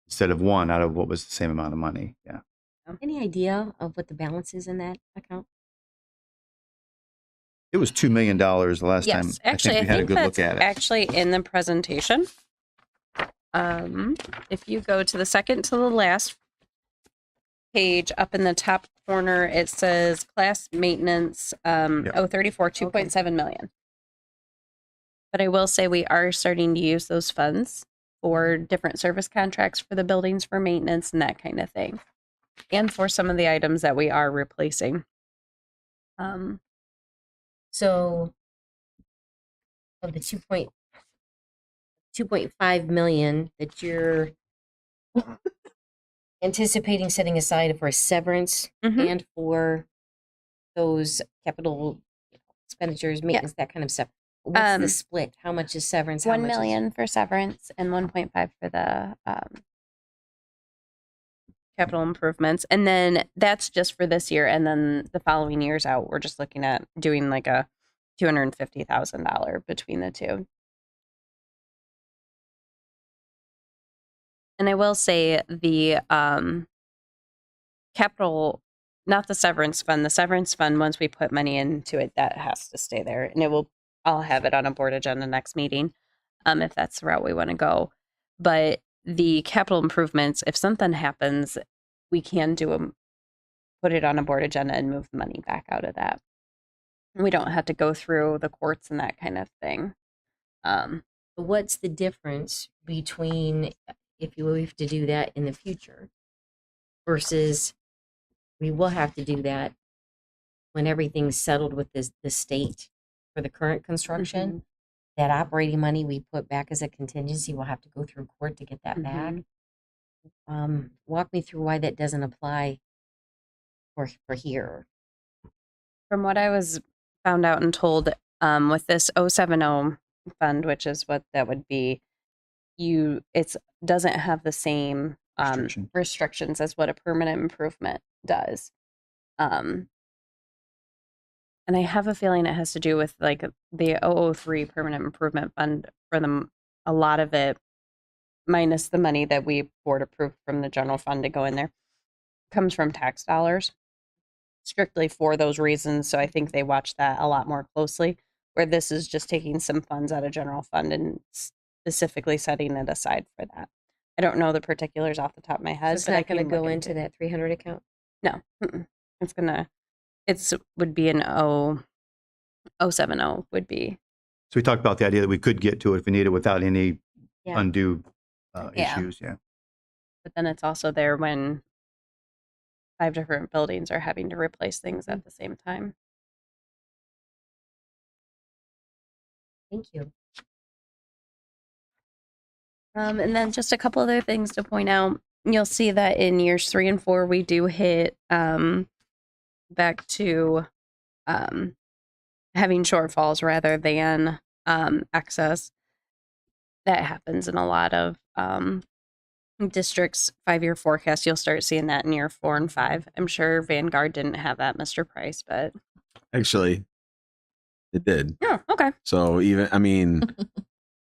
Speaker 5: instead of 1 out of what was the same amount of money. Yeah.
Speaker 4: Any idea of what the balance is in that account?
Speaker 5: It was $2 million the last time.
Speaker 3: Yes, actually,
Speaker 5: we
Speaker 3: I
Speaker 5: had a
Speaker 3: think
Speaker 5: good
Speaker 3: that's
Speaker 5: look at it.
Speaker 3: actually in the presentation. If you go to the second to the last page, up in the top corner, it says class maintenance, 034, 2.7 million. But I will say we are starting to use those funds for different service contracts for the buildings for maintenance and that kind of thing, and for some of the items that we are replacing.
Speaker 4: So of the 2.5 million that you're anticipating setting aside for severance
Speaker 3: Mhm.
Speaker 4: and for those capital expenditures, maintenance, that kind of stuff. What's the split? How much is severance? How
Speaker 3: 1
Speaker 4: much
Speaker 3: million for severance and 1.5 for the capital improvements. And then that's just for this year. And then the following years out, we're just looking at doing like a $250,000 between the two. And I will say the capital, not the severance fund, once we put money into it, that has to stay there. And I'll have it on a board agenda next meeting, if that's the route we want to go. But the capital improvements, if something happens, we can do them, put it on a board agenda and move the money back out of that. We don't have to go through the courts and that kind of thing.
Speaker 4: What's the difference between if you have to do that in the future versus we will have to do that when everything's settled with the state for the current construction? That operating money we put back as a contingency, we'll have to go through court to get that back. Walk me through why that doesn't apply for here.
Speaker 3: From what I was found out and told, with this 070 fund, which is what that would be, it doesn't have the same restrictions as what a permanent improvement does. And I have a feeling it has to do with like the 003 permanent improvement fund for them. A lot of it, minus the money that we board approved from the general fund to go in there, comes from tax dollars, strictly for those reasons. So I think they watch that a lot more closely, where this is just taking some funds out of general fund and specifically setting it aside for that. I don't know the particulars off the top of my
Speaker 4: So
Speaker 3: head.
Speaker 4: it's
Speaker 3: but I
Speaker 4: not going to
Speaker 3: can
Speaker 4: go
Speaker 3: look
Speaker 4: into that 300 account?
Speaker 3: No, it would be an 070 would be.
Speaker 5: So we talked about the idea that we could get to it if we need it without any
Speaker 4: Yeah.
Speaker 5: undue
Speaker 3: Yeah.
Speaker 5: issues. Yeah.
Speaker 3: But then it's also there when 5 different buildings are having to replace things at the same time.
Speaker 4: Thank you.
Speaker 3: And then just a couple other things to point out. You'll see that in years 3 and 4, we do hit back to having shortfalls rather than excess. That happens in a lot of district's 5-year forecast, you'll start seeing that in year 4 and 5. I'm sure Vanguard didn't have that, Mr. Price, but
Speaker 1: Actually, it did.
Speaker 3: yeah, okay.
Speaker 1: So even, I mean,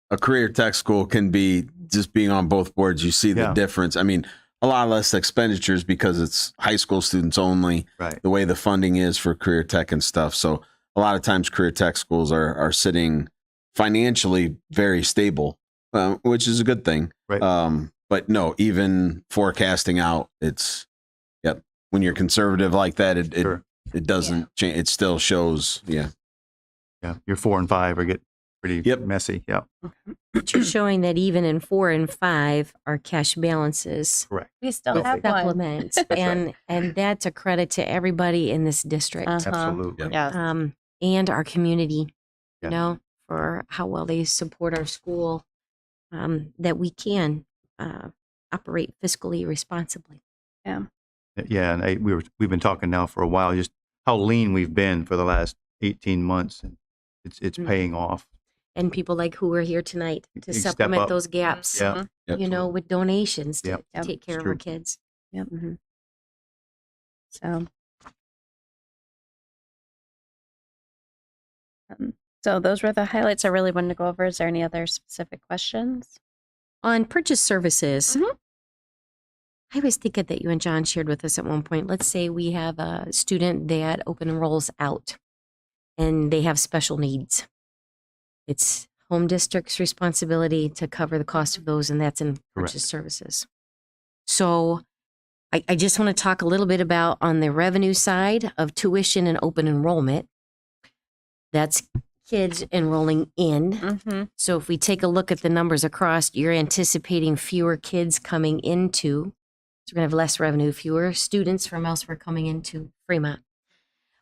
Speaker 1: a career tech school can be just being on both boards. You see the
Speaker 5: Yeah.
Speaker 1: difference. I mean, a lot less expenditures because it's high school students only.
Speaker 5: Right.
Speaker 1: The way the funding is for career tech and stuff. So a lot of times career tech schools are sitting financially very stable, which is a good thing.
Speaker 5: Right.
Speaker 1: But no, even forecasting out, it's when you're conservative like that,
Speaker 5: Sure.
Speaker 1: it doesn't change. It still shows. Yeah.
Speaker 5: Yeah. Your 4 and 5 are getting pretty
Speaker 1: Yep.
Speaker 5: messy. Yeah.
Speaker 4: But you're showing that even in 4 and 5, our cash balances
Speaker 5: Correct.
Speaker 3: We still
Speaker 5: Okay.
Speaker 3: have one.
Speaker 4: supplement,
Speaker 5: right.
Speaker 4: and that's a credit to everybody in this district,
Speaker 5: Absolutely.
Speaker 3: Yeah.
Speaker 4: and our community.
Speaker 5: Yeah.
Speaker 4: You know, for how well they support our school, that we can operate fiscally responsibly.
Speaker 5: Yeah. And we've been talking now for a while, just how lean we've been for the last 18 months. And it's
Speaker 4: Mm.
Speaker 5: paying off.
Speaker 4: And people like who are here tonight to
Speaker 5: You step
Speaker 4: supplement
Speaker 5: up.
Speaker 4: those gaps.
Speaker 5: Yeah.
Speaker 4: You know, with donations to,
Speaker 5: Yep.
Speaker 4: to take care
Speaker 5: It's
Speaker 4: of our
Speaker 5: true.
Speaker 4: kids.
Speaker 3: Yep.
Speaker 4: Mhm.
Speaker 3: So those were the highlights I really wanted to go over. Is there any other specific questions?
Speaker 4: On purchase services,
Speaker 3: Mhm.
Speaker 4: I was thinking that you and John shared with us at one point. Let's say we have a student that open enrolls out and they have special needs. It's home district's responsibility to cover the cost of those, and that's in purchase services. So I just want to talk a little bit about on the revenue side of tuition and open enrollment. That's kids enrolling in.
Speaker 3: Mm-hmm.
Speaker 4: So if we take a look at the numbers across, you're anticipating fewer kids coming into, so we're going to have less revenue, fewer students from elsewhere coming into Fremont.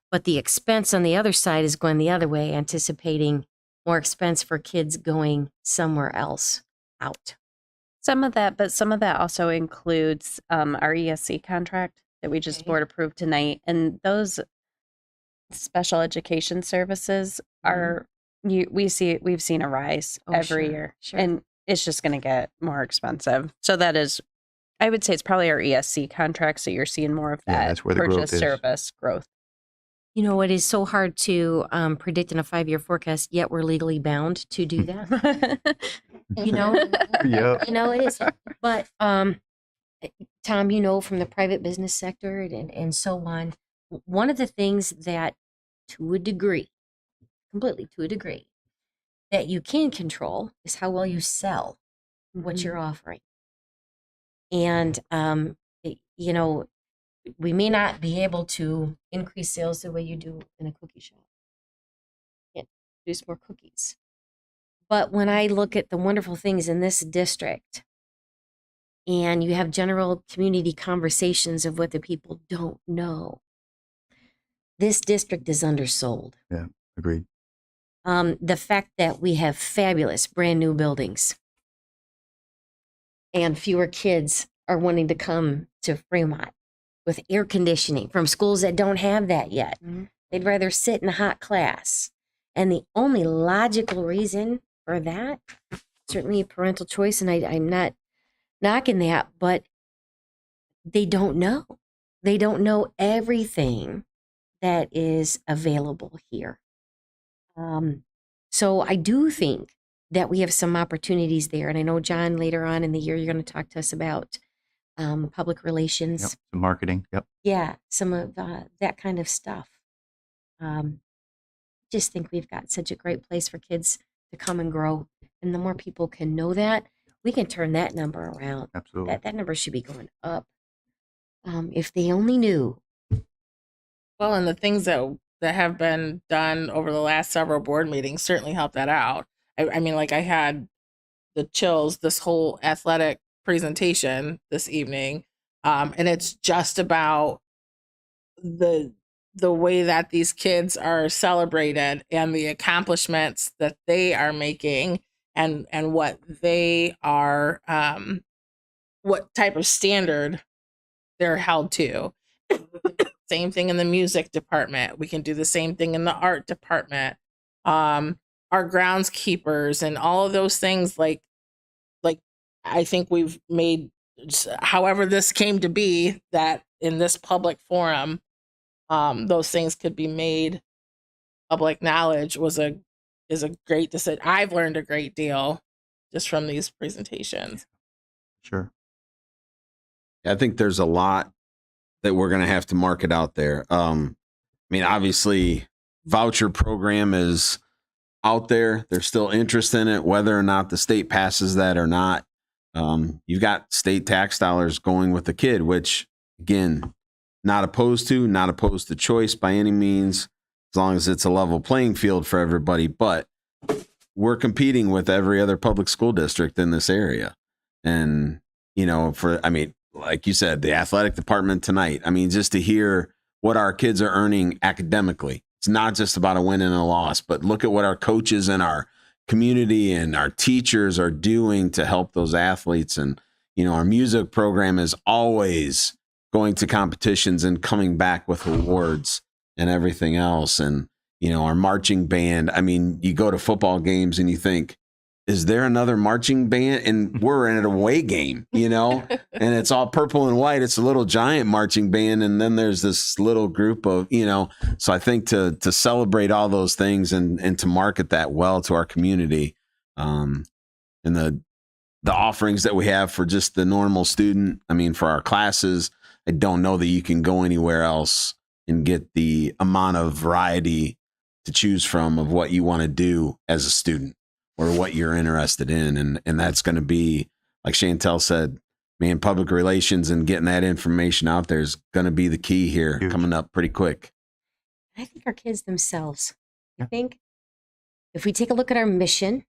Speaker 4: But the expense on the other side is going the other way, anticipating more expense for kids going somewhere else out.
Speaker 3: Some of that also includes our ESC contract that we just
Speaker 4: Okay.
Speaker 3: board approved tonight, and those special education services are we've seen a rise
Speaker 4: Oh,
Speaker 3: every
Speaker 4: sure,
Speaker 3: year,
Speaker 4: sure.
Speaker 3: and it's just going to get more expensive. So that is, I would say, it's probably our ESC contracts that you're seeing more of
Speaker 5: Yeah,
Speaker 3: that
Speaker 5: that's where the
Speaker 3: purchase
Speaker 5: growth is.
Speaker 3: service growth.
Speaker 4: You know, it is so hard to predict in a 5-year forecast, yet we're legally bound to do that. You know,
Speaker 5: Yep.
Speaker 4: you know, it is. But Tom, you know, from the private business sector and so on, one of the things that to a degree, completely to a degree, that you can control is how well you sell what you're offering. And, you know, we may not be able to increase sales the way you do in a cookie shop. Can't produce more cookies. But when I look at the wonderful things in this district, and you have general community conversations of what the people don't know, this district is undersold.
Speaker 5: Yeah. Agreed.
Speaker 4: The fact that we have fabulous brand new buildings and fewer kids are wanting to come to Fremont with air conditioning from schools that don't have that yet.
Speaker 3: Mhm.
Speaker 4: They'd rather sit in a hot class. And the only logical reason for that, certainly a parental choice, and I'm not knocking that, but they don't know. They don't know everything that is available here. So I do think that we have some opportunities there. And I know, John, later on in the year, you're going to talk to us about public relations.
Speaker 5: Yep. Some marketing. Yep.
Speaker 4: Yeah, some of that kind of stuff. Just think we've got such a great place for kids to come and grow. And the more people can know that, we can turn that number around.
Speaker 5: Absolutely.
Speaker 4: That number should be going up. If they only knew.
Speaker 9: Well, and the things that have been done over the last several board meetings certainly help that out. I mean, like I had the chills this whole athletic presentation this evening, and it's just about the way that these kids are celebrated and the accomplishments that they are making, and what they are, what type of standard they're held to. Same thing in the music department. We can do the same thing in the art department. Our groundskeepers and all of those things, like I think we've made however this came to be, that in this public forum, those things could be made public knowledge is a great decision. I've learned a great deal just from these presentations.
Speaker 5: Sure.
Speaker 1: I think there's a lot that we're going to have to market out there. I mean, obviously, voucher program is out there. There's still interest in it, whether or not the state passes that or not. You've got state tax dollars going with the kid, which, again, not opposed to choice by any means, as long as it's a level playing field for everybody. But we're competing with every other public school district in this area. And, like you said, the athletic department tonight, I mean, just to hear what our kids are earning academically, it's not just about a win and a loss, but look at what our coaches and our community and our teachers are doing to help those athletes. And, our music program is always going to competitions and coming back with awards and everything else. And, our marching band, I mean, you go to football games and you think, is there another marching band? And we're in an away game, and it's all purple and white. It's a little giant marching band. And then there's this little group of, so I think to celebrate all those things and to market that well to our community, and the offerings that we have for just the normal student, I mean, for our classes, I don't know that you can go anywhere else and get the amount of variety to choose from of what you want to do as a student or what you're interested in. And that's going to be, like Chantel said, man, public relations and getting that information out there is going to be the key here.
Speaker 5: Huge.
Speaker 1: Coming up pretty quick.
Speaker 4: I think our kids themselves. I think if we take a look at our mission,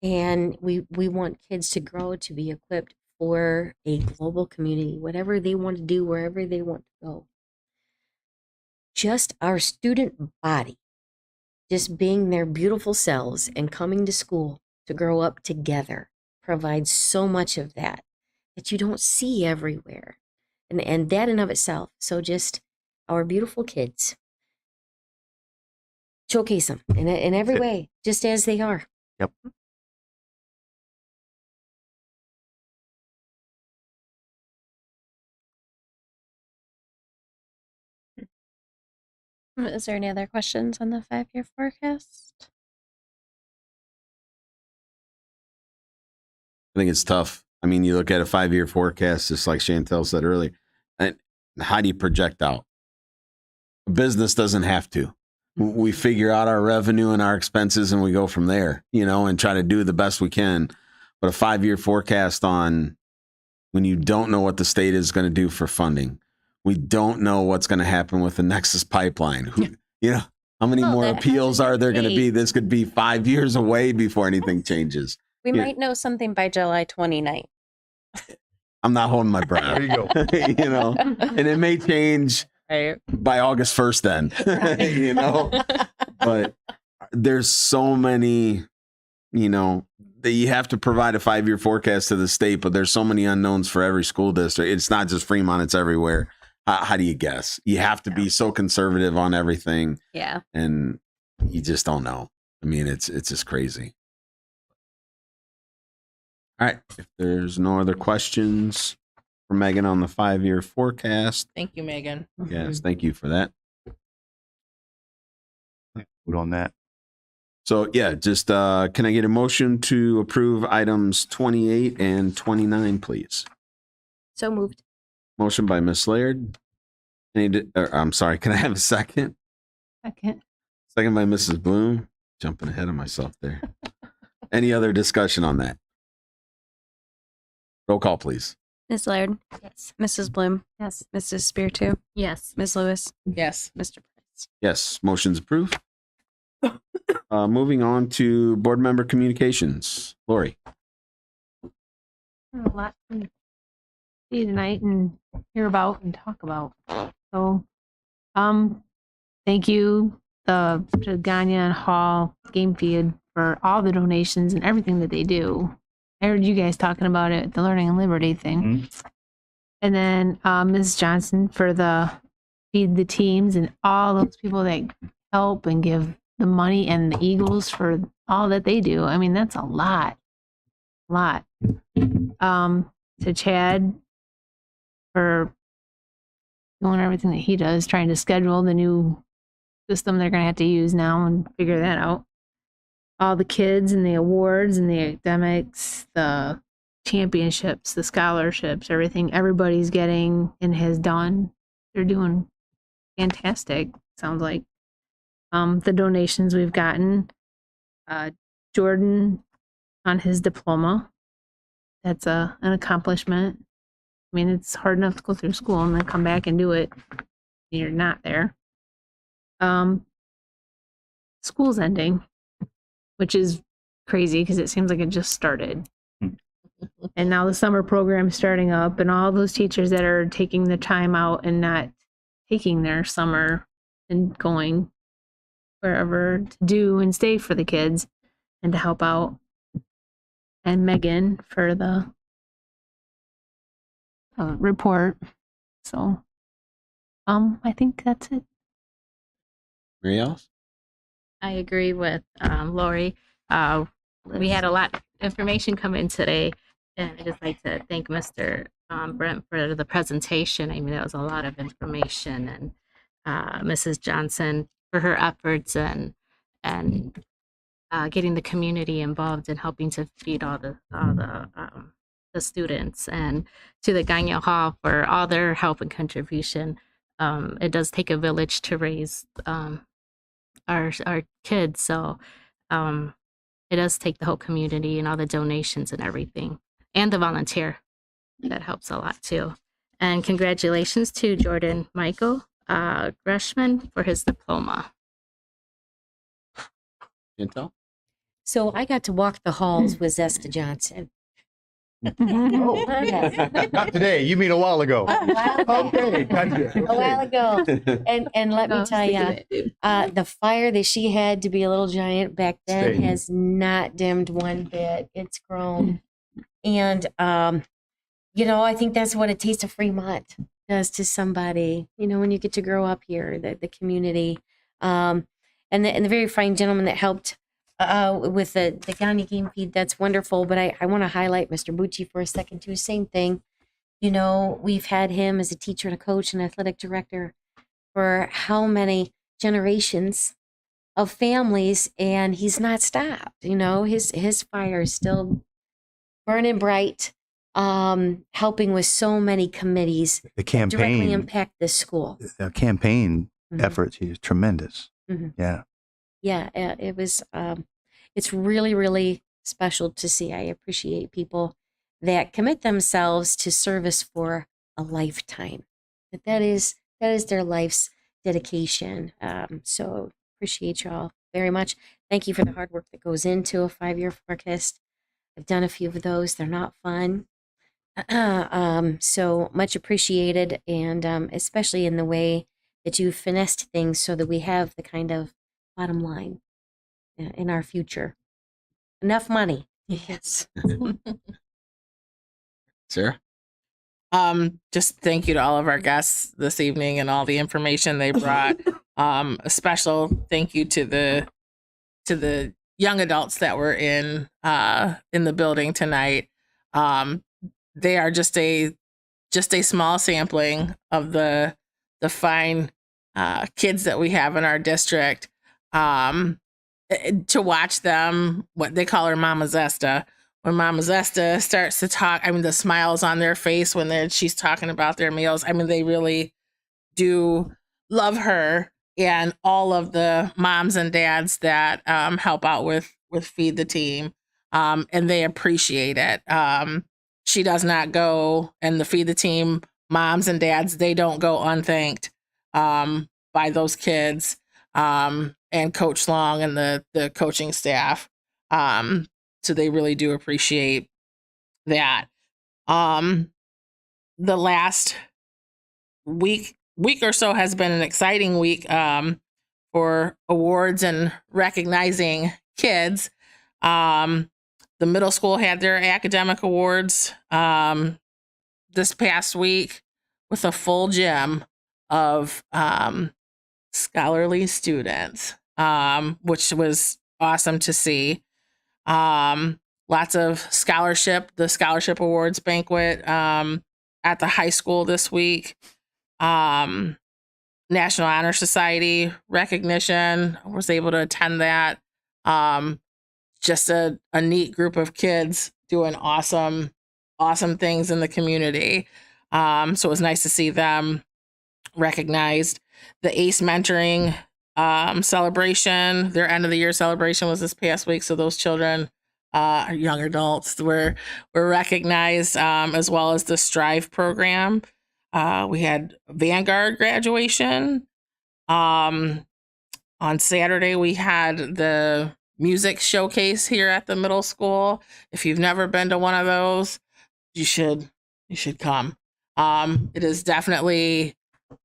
Speaker 4: and we want kids to grow to be equipped for a global community, whatever they want to do, wherever they want to go. Just our student body, just being their beautiful selves and coming to school to grow up together provides so much of that you don't see everywhere. And that in of itself. So just our beautiful kids. Showcase them in every way, just as they are.
Speaker 5: Yep.
Speaker 3: Is there any other questions on the 5-year forecast?
Speaker 1: I think it's tough. I mean, you look at a 5-year forecast, just like Chantel said earlier, and how do you project out? A business doesn't have to. We figure out our revenue and our expenses and we go from there, and try to do the best we can. But a 5-year forecast on when you don't know what the state is going to do for funding, we don't know what's going to happen with the Nexus pipeline. How many more
Speaker 3: that
Speaker 1: appeals
Speaker 3: hasn't
Speaker 1: are there going to be?
Speaker 3: changed.
Speaker 1: This could be 5 years away before anything changes.
Speaker 3: We
Speaker 1: Yeah.
Speaker 3: might know something by July 29th.
Speaker 1: I'm not holding my breath.
Speaker 5: There you go.
Speaker 1: And it may change
Speaker 3: Right.
Speaker 1: by August 1st then, but there's so many, that you have to provide a 5-year forecast to the state, but there's so many unknowns for every school district. It's not just Fremont, it's everywhere. How do you guess? You have to be so conservative on everything,
Speaker 3: Yeah.
Speaker 1: and you just don't know. I mean, it's just crazy. All right. If there's no other questions for Megan on the 5-year forecast,
Speaker 9: Thank you, Megan.
Speaker 1: yes, thank you for that.
Speaker 5: Put on that.
Speaker 1: So yeah, just can I get a motion to approve items 28 and 29, please?
Speaker 4: So moved.
Speaker 1: Motion by Ms. Laird. I'm sorry, can I have a second?
Speaker 3: Second.
Speaker 1: Second by Mrs. Bloom. Jumping ahead of myself there. Any other discussion on that? Roll call, please.
Speaker 3: Ms. Laird.
Speaker 4: Yes.
Speaker 3: Mrs. Bloom.
Speaker 4: Yes.
Speaker 3: Mrs. Spiritu.
Speaker 4: Yes.
Speaker 3: Ms. Lewis.
Speaker 9: Yes.
Speaker 3: Mr. Price.
Speaker 1: Yes, motion's approved. Moving on to board member communications. Lori.
Speaker 10: A lot to see tonight and hear about and talk about. So, thank you to Ganya and Hall Game Feed for all the donations and everything that they do. I heard you guys talking about it, the Learning and Liberty thing. And then Ms. Johnson for the Feed the Teams and all those people that help and give the money, and the Eagles for all that they do. I mean, that's a lot. to Chad for doing everything that he does, trying to schedule the new system they're going to have to use now and figure that out. All the kids and the awards and the academics, the championships, the scholarships, everything everybody's getting and has done. They're doing fantastic, sounds like. The donations we've gotten, Jordan on his diploma. That's an accomplishment. I mean, it's hard enough to go through school and then come back and do it. You're not there. School's ending, which is crazy because it seems like it just started. And now the summer program's starting up, and all those teachers that are taking the time out and not taking their summer and going wherever to do and stay for the kids and to help out. And Megan for the report. So, I think that's it.
Speaker 1: Anybody else?
Speaker 11: I agree with Lori. We had a lot of information come in today, and I'd just like to thank Mr. Brent for the presentation. I mean, that was a lot of information, and Mrs. Johnson for her efforts and getting the community involved and helping to feed all the students, and to the Gagne Hall for all their help and contribution. It does take a village to raise our kids, so it does take the whole community and all the donations and everything, and the volunteer. That helps a lot too. And congratulations to Jordan Michael Greshman for his diploma.
Speaker 1: Intel?
Speaker 4: So I got to walk the halls with Zesta Johnson.
Speaker 5: Oh, not today. You mean a while ago. Okay, gotcha.
Speaker 4: A while ago. And let me tell you, the fire that she had to be a little giant back then
Speaker 5: Stay.
Speaker 4: has not dimmed one bit. It's grown. And, I think that's what a taste of Fremont does to somebody, when you get to grow up here, the community. And the very fine gentleman that helped with the Gagne game feed, that's wonderful. But I want to highlight Mr. Bucci for a second too. Same thing. We've had him as a teacher and a coach and athletic director for how many generations of families, and he's not stopped. His fire is still burning bright, helping with so many committees
Speaker 5: The
Speaker 4: that directly
Speaker 5: campaign,
Speaker 4: impact this school.
Speaker 5: the campaign
Speaker 4: Mhm.
Speaker 5: efforts, he is tremendous.
Speaker 4: Mhm.
Speaker 5: Yeah.
Speaker 4: Yeah, it was. It's really, really special to see. I appreciate people that commit themselves to service for a lifetime. That is their life's dedication. So appreciate y'all very much. Thank you for the hard work that goes into a 5-year forecast. I've done a few of those. They're not fun. So much appreciated, and especially in the way that you finessed things so that we have the kind of bottom line in our future. Enough money. Yes.
Speaker 1: Sarah?
Speaker 9: Just thank you to all of our guests this evening and all the information they brought. A special thank you to the young adults that were in the building tonight. They are just a small sampling of the fine kids that we have in our district. To watch them, what they call her Mama Zesta. When Mama Zesta starts to talk, I mean, the smiles on their face when she's talking about their meals. I mean, they really do love her, and all of the moms and dads that help out with Feed the Team, and they appreciate it. She does not go, and the Feed the Team moms and dads, they don't go unthanked by those kids. And Coach Long and the coaching staff. So they really do appreciate that. The last week or so has been an exciting week for awards and recognizing kids. The middle school had their academic awards this past week with a full gym of scholarly students, which was awesome to see. lots of the scholarship awards banquet at the high school this week. National Honor Society recognition, was able to attend that. Just a neat group of kids doing awesome things in the community. So it was nice to see them recognized. The ACE mentoring celebration, their end of the year celebration was this past week. So those children, young adults, were recognized, as well as the Strive program. We had Vanguard graduation. On Saturday, we had the music showcase here at the middle school. If you've never been to one of those, you should come. It is definitely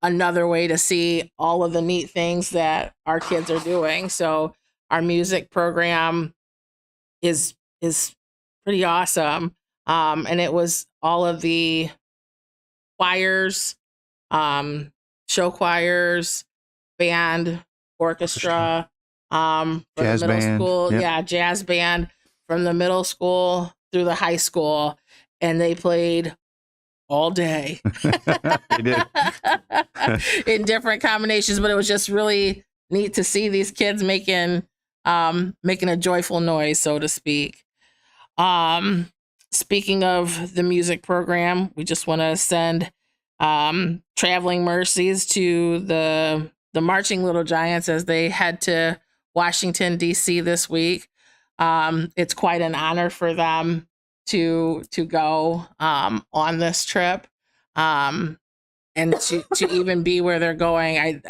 Speaker 9: another way to see all of the neat things that our kids are doing. So our music program is pretty awesome. And it was all of the choirs, show choirs, band, orchestra, from
Speaker 5: Jazz
Speaker 9: the middle
Speaker 5: band,
Speaker 9: school.
Speaker 5: yep.
Speaker 9: Yeah, jazz band from the middle school through the high school. And they played all day.
Speaker 5: They did.
Speaker 9: In different combinations, but it was just really neat to see these kids making a joyful noise, so to speak. Speaking of the music program, we just want to send traveling mercies to the Marching Little Giants as they head to Washington, D.C. this week. It's quite an honor for them to go on this trip, and to even be where they're going.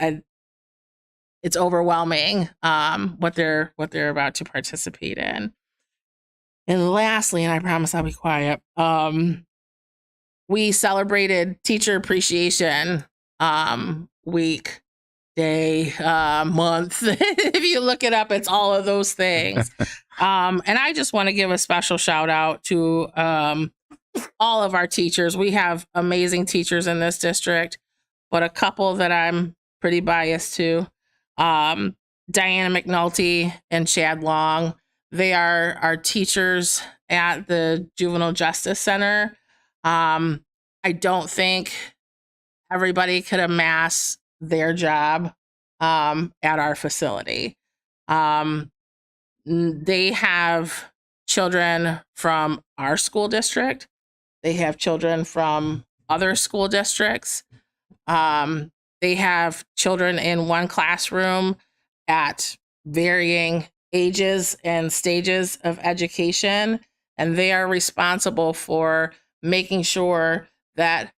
Speaker 9: It's overwhelming what they're about to participate in. And lastly, and I promise I'll be quiet, we celebrated Teacher Appreciation Week, day, month. If you look it up, it's all of those things. And I just want to give a special shout out to all of our teachers. We have amazing teachers in this district, but a couple that I'm pretty biased to. Diana McNulty and Chad Long. They are our teachers at the Juvenile Justice Center. I don't think everybody could amass their job at our facility. They have children from our school district. They have children from other school districts. They have children in one classroom at varying ages and stages of education, and they are responsible for making sure that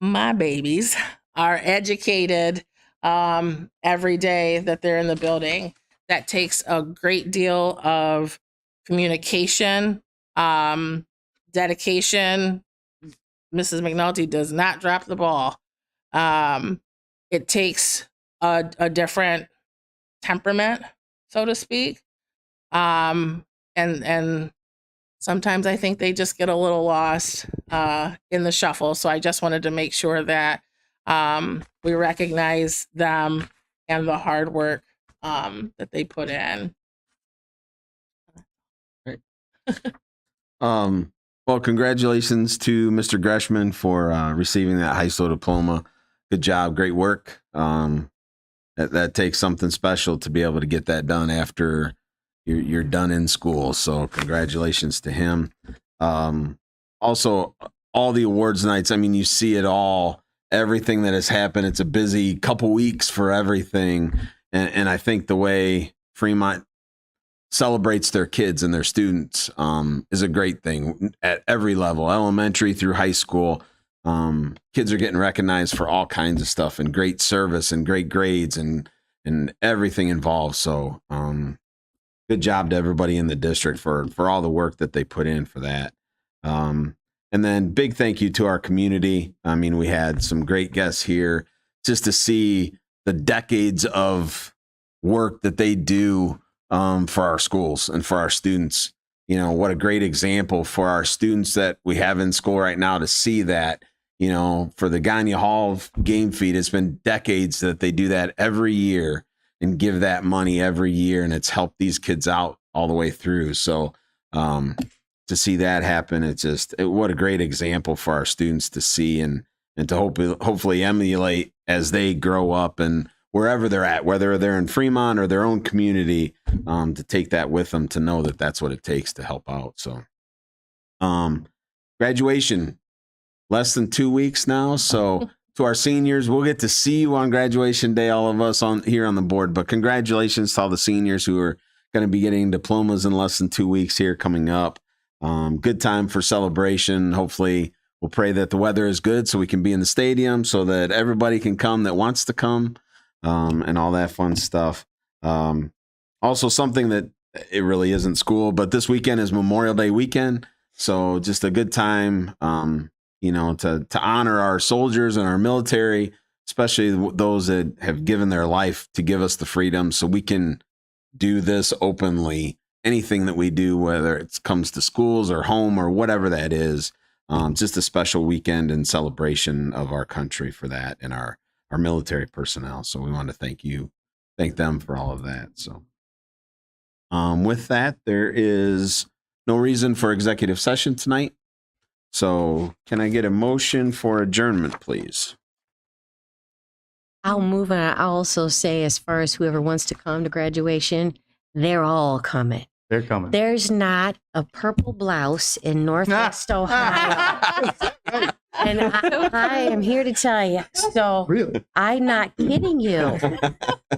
Speaker 9: my babies are educated every day that they're in the building. That takes a great deal of communication, dedication. Mrs. McNulty does not drop the ball. It takes a different temperament, so to speak. And sometimes I think they just get a little lost in the shuffle. So I just wanted to make sure that we recognize them and the hard work that they put in.
Speaker 1: Well, congratulations to Mr. Greshman for receiving that high school diploma. Good job, great work. That takes something special to be able to get that done after you're done in school. So congratulations to him. Also, all the awards nights, I mean, you see it all, everything that has happened. It's a busy couple weeks for everything. And I think the way Fremont celebrates their kids and their students is a great thing at every level, elementary through high school. Kids are getting recognized for all kinds of stuff and great service and great grades and everything involved. So good job to everybody in the district for all the work that they put in for that. And then big thank you to our community. I mean, we had some great guests here just to see the decades of work that they do for our schools and for our students. You know, what a great example for our students that we have in school right now to see that, you know, for the Gagne Hall game feed, it's been decades that they do that every year and give that money every year. And it's helped these kids out all the way through. So to see that happen, it's just what a great example for our students to see and to hopefully emulate as they grow up and wherever they're at, whether they're in Fremont or their own community, to take that with them, to know that that's what it takes to help out. So, graduation, less than 2 weeks now. So to our seniors, we'll get to see you on graduation day, all of us here on the board, but congratulations to all the seniors who are going to be getting diplomas in less than 2 weeks here coming up. Good time for celebration. Hopefully we'll pray that the weather is good so we can be in the stadium so that everybody can come that wants to come. And all that fun stuff. Also, something that it really isn't school, but this weekend is Memorial Day weekend. So just a good time, to honor our soldiers and our military, especially those that have given their life to give us the freedom so we can do this openly. Anything that we do, whether it comes to schools or home or whatever that is, just a special weekend and celebration of our country for that and our military personnel. So we want to thank them for all of that. So with that, there is no reason for executive session tonight. So can I get a motion for adjournment, please?
Speaker 4: I'll move and I'll also say, as far as whoever wants to come to graduation, they're all coming.
Speaker 5: They're coming.
Speaker 4: There's not a purple blouse in Northwest Ohio. And I am here to tell you. So
Speaker 5: Really?
Speaker 4: I'm not kidding you.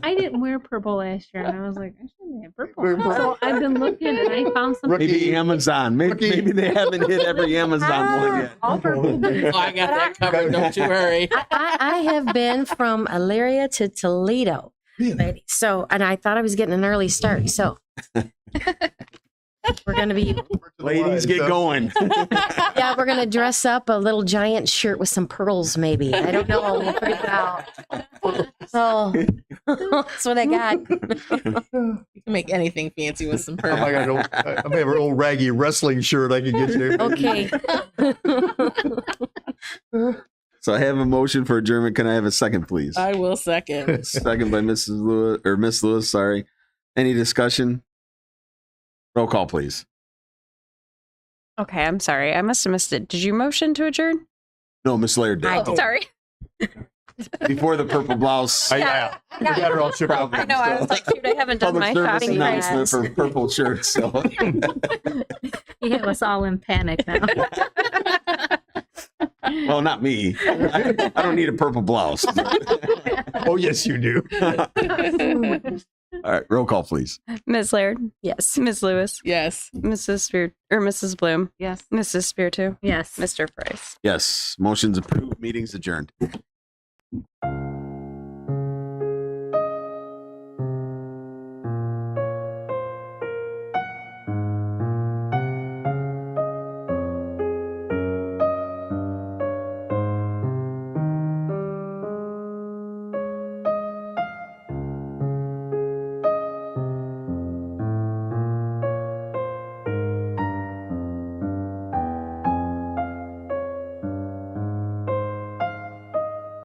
Speaker 10: I didn't wear purple last year, and I was like, I shouldn't have purple. So I've been looking, and I found something.
Speaker 1: Maybe Amazon. Maybe they haven't hit every Amazon one yet.
Speaker 10: All purple.
Speaker 9: Oh, I got that covered. Don't you worry.
Speaker 4: I have been from Elyria to Toledo. Really? So, and I thought I was getting an early start. So we're going to be,
Speaker 1: Ladies, get going.
Speaker 4: yeah, we're going to dress up a little giant shirt with some pearls, maybe. I don't know. We'll figure it out. So that's what I got.
Speaker 9: You can make anything fancy with some
Speaker 5: Oh
Speaker 9: pearl.
Speaker 5: my God, I may have an old raggy wrestling shirt I can get you.
Speaker 4: Okay.
Speaker 1: So I have a motion for adjournment. Can I have a second, please?
Speaker 9: I will second.
Speaker 1: Second by Miss Lewis. Sorry. Any discussion? Roll call, please.
Speaker 3: Okay, I'm sorry. I must have missed it. Did you motion to adjourn?
Speaker 1: No, Miss Laird did.
Speaker 4: I did.
Speaker 3: Sorry.
Speaker 1: Before the purple blouse.
Speaker 3: Yeah.
Speaker 5: You got her all shook up.
Speaker 3: I know. I was like, shoot, I haven't done
Speaker 1: Public
Speaker 3: my
Speaker 1: service
Speaker 3: shopping
Speaker 1: announcement
Speaker 3: yet.
Speaker 1: for purple shirts. So.
Speaker 11: You have us all in panic now.
Speaker 1: Well, not me. I don't need a purple blouse.
Speaker 5: Oh, yes, you do.
Speaker 1: All right, roll call, please.
Speaker 3: Ms. Laird?
Speaker 4: Yes.
Speaker 3: Ms. Lewis?
Speaker 9: Yes.
Speaker 3: Mrs. Bloom?
Speaker 10: Yes.
Speaker 3: Mrs. Spiritu?
Speaker 11: Yes.
Speaker 3: Mr. Price?
Speaker 1: Yes, motion's approved. Meeting's adjourned.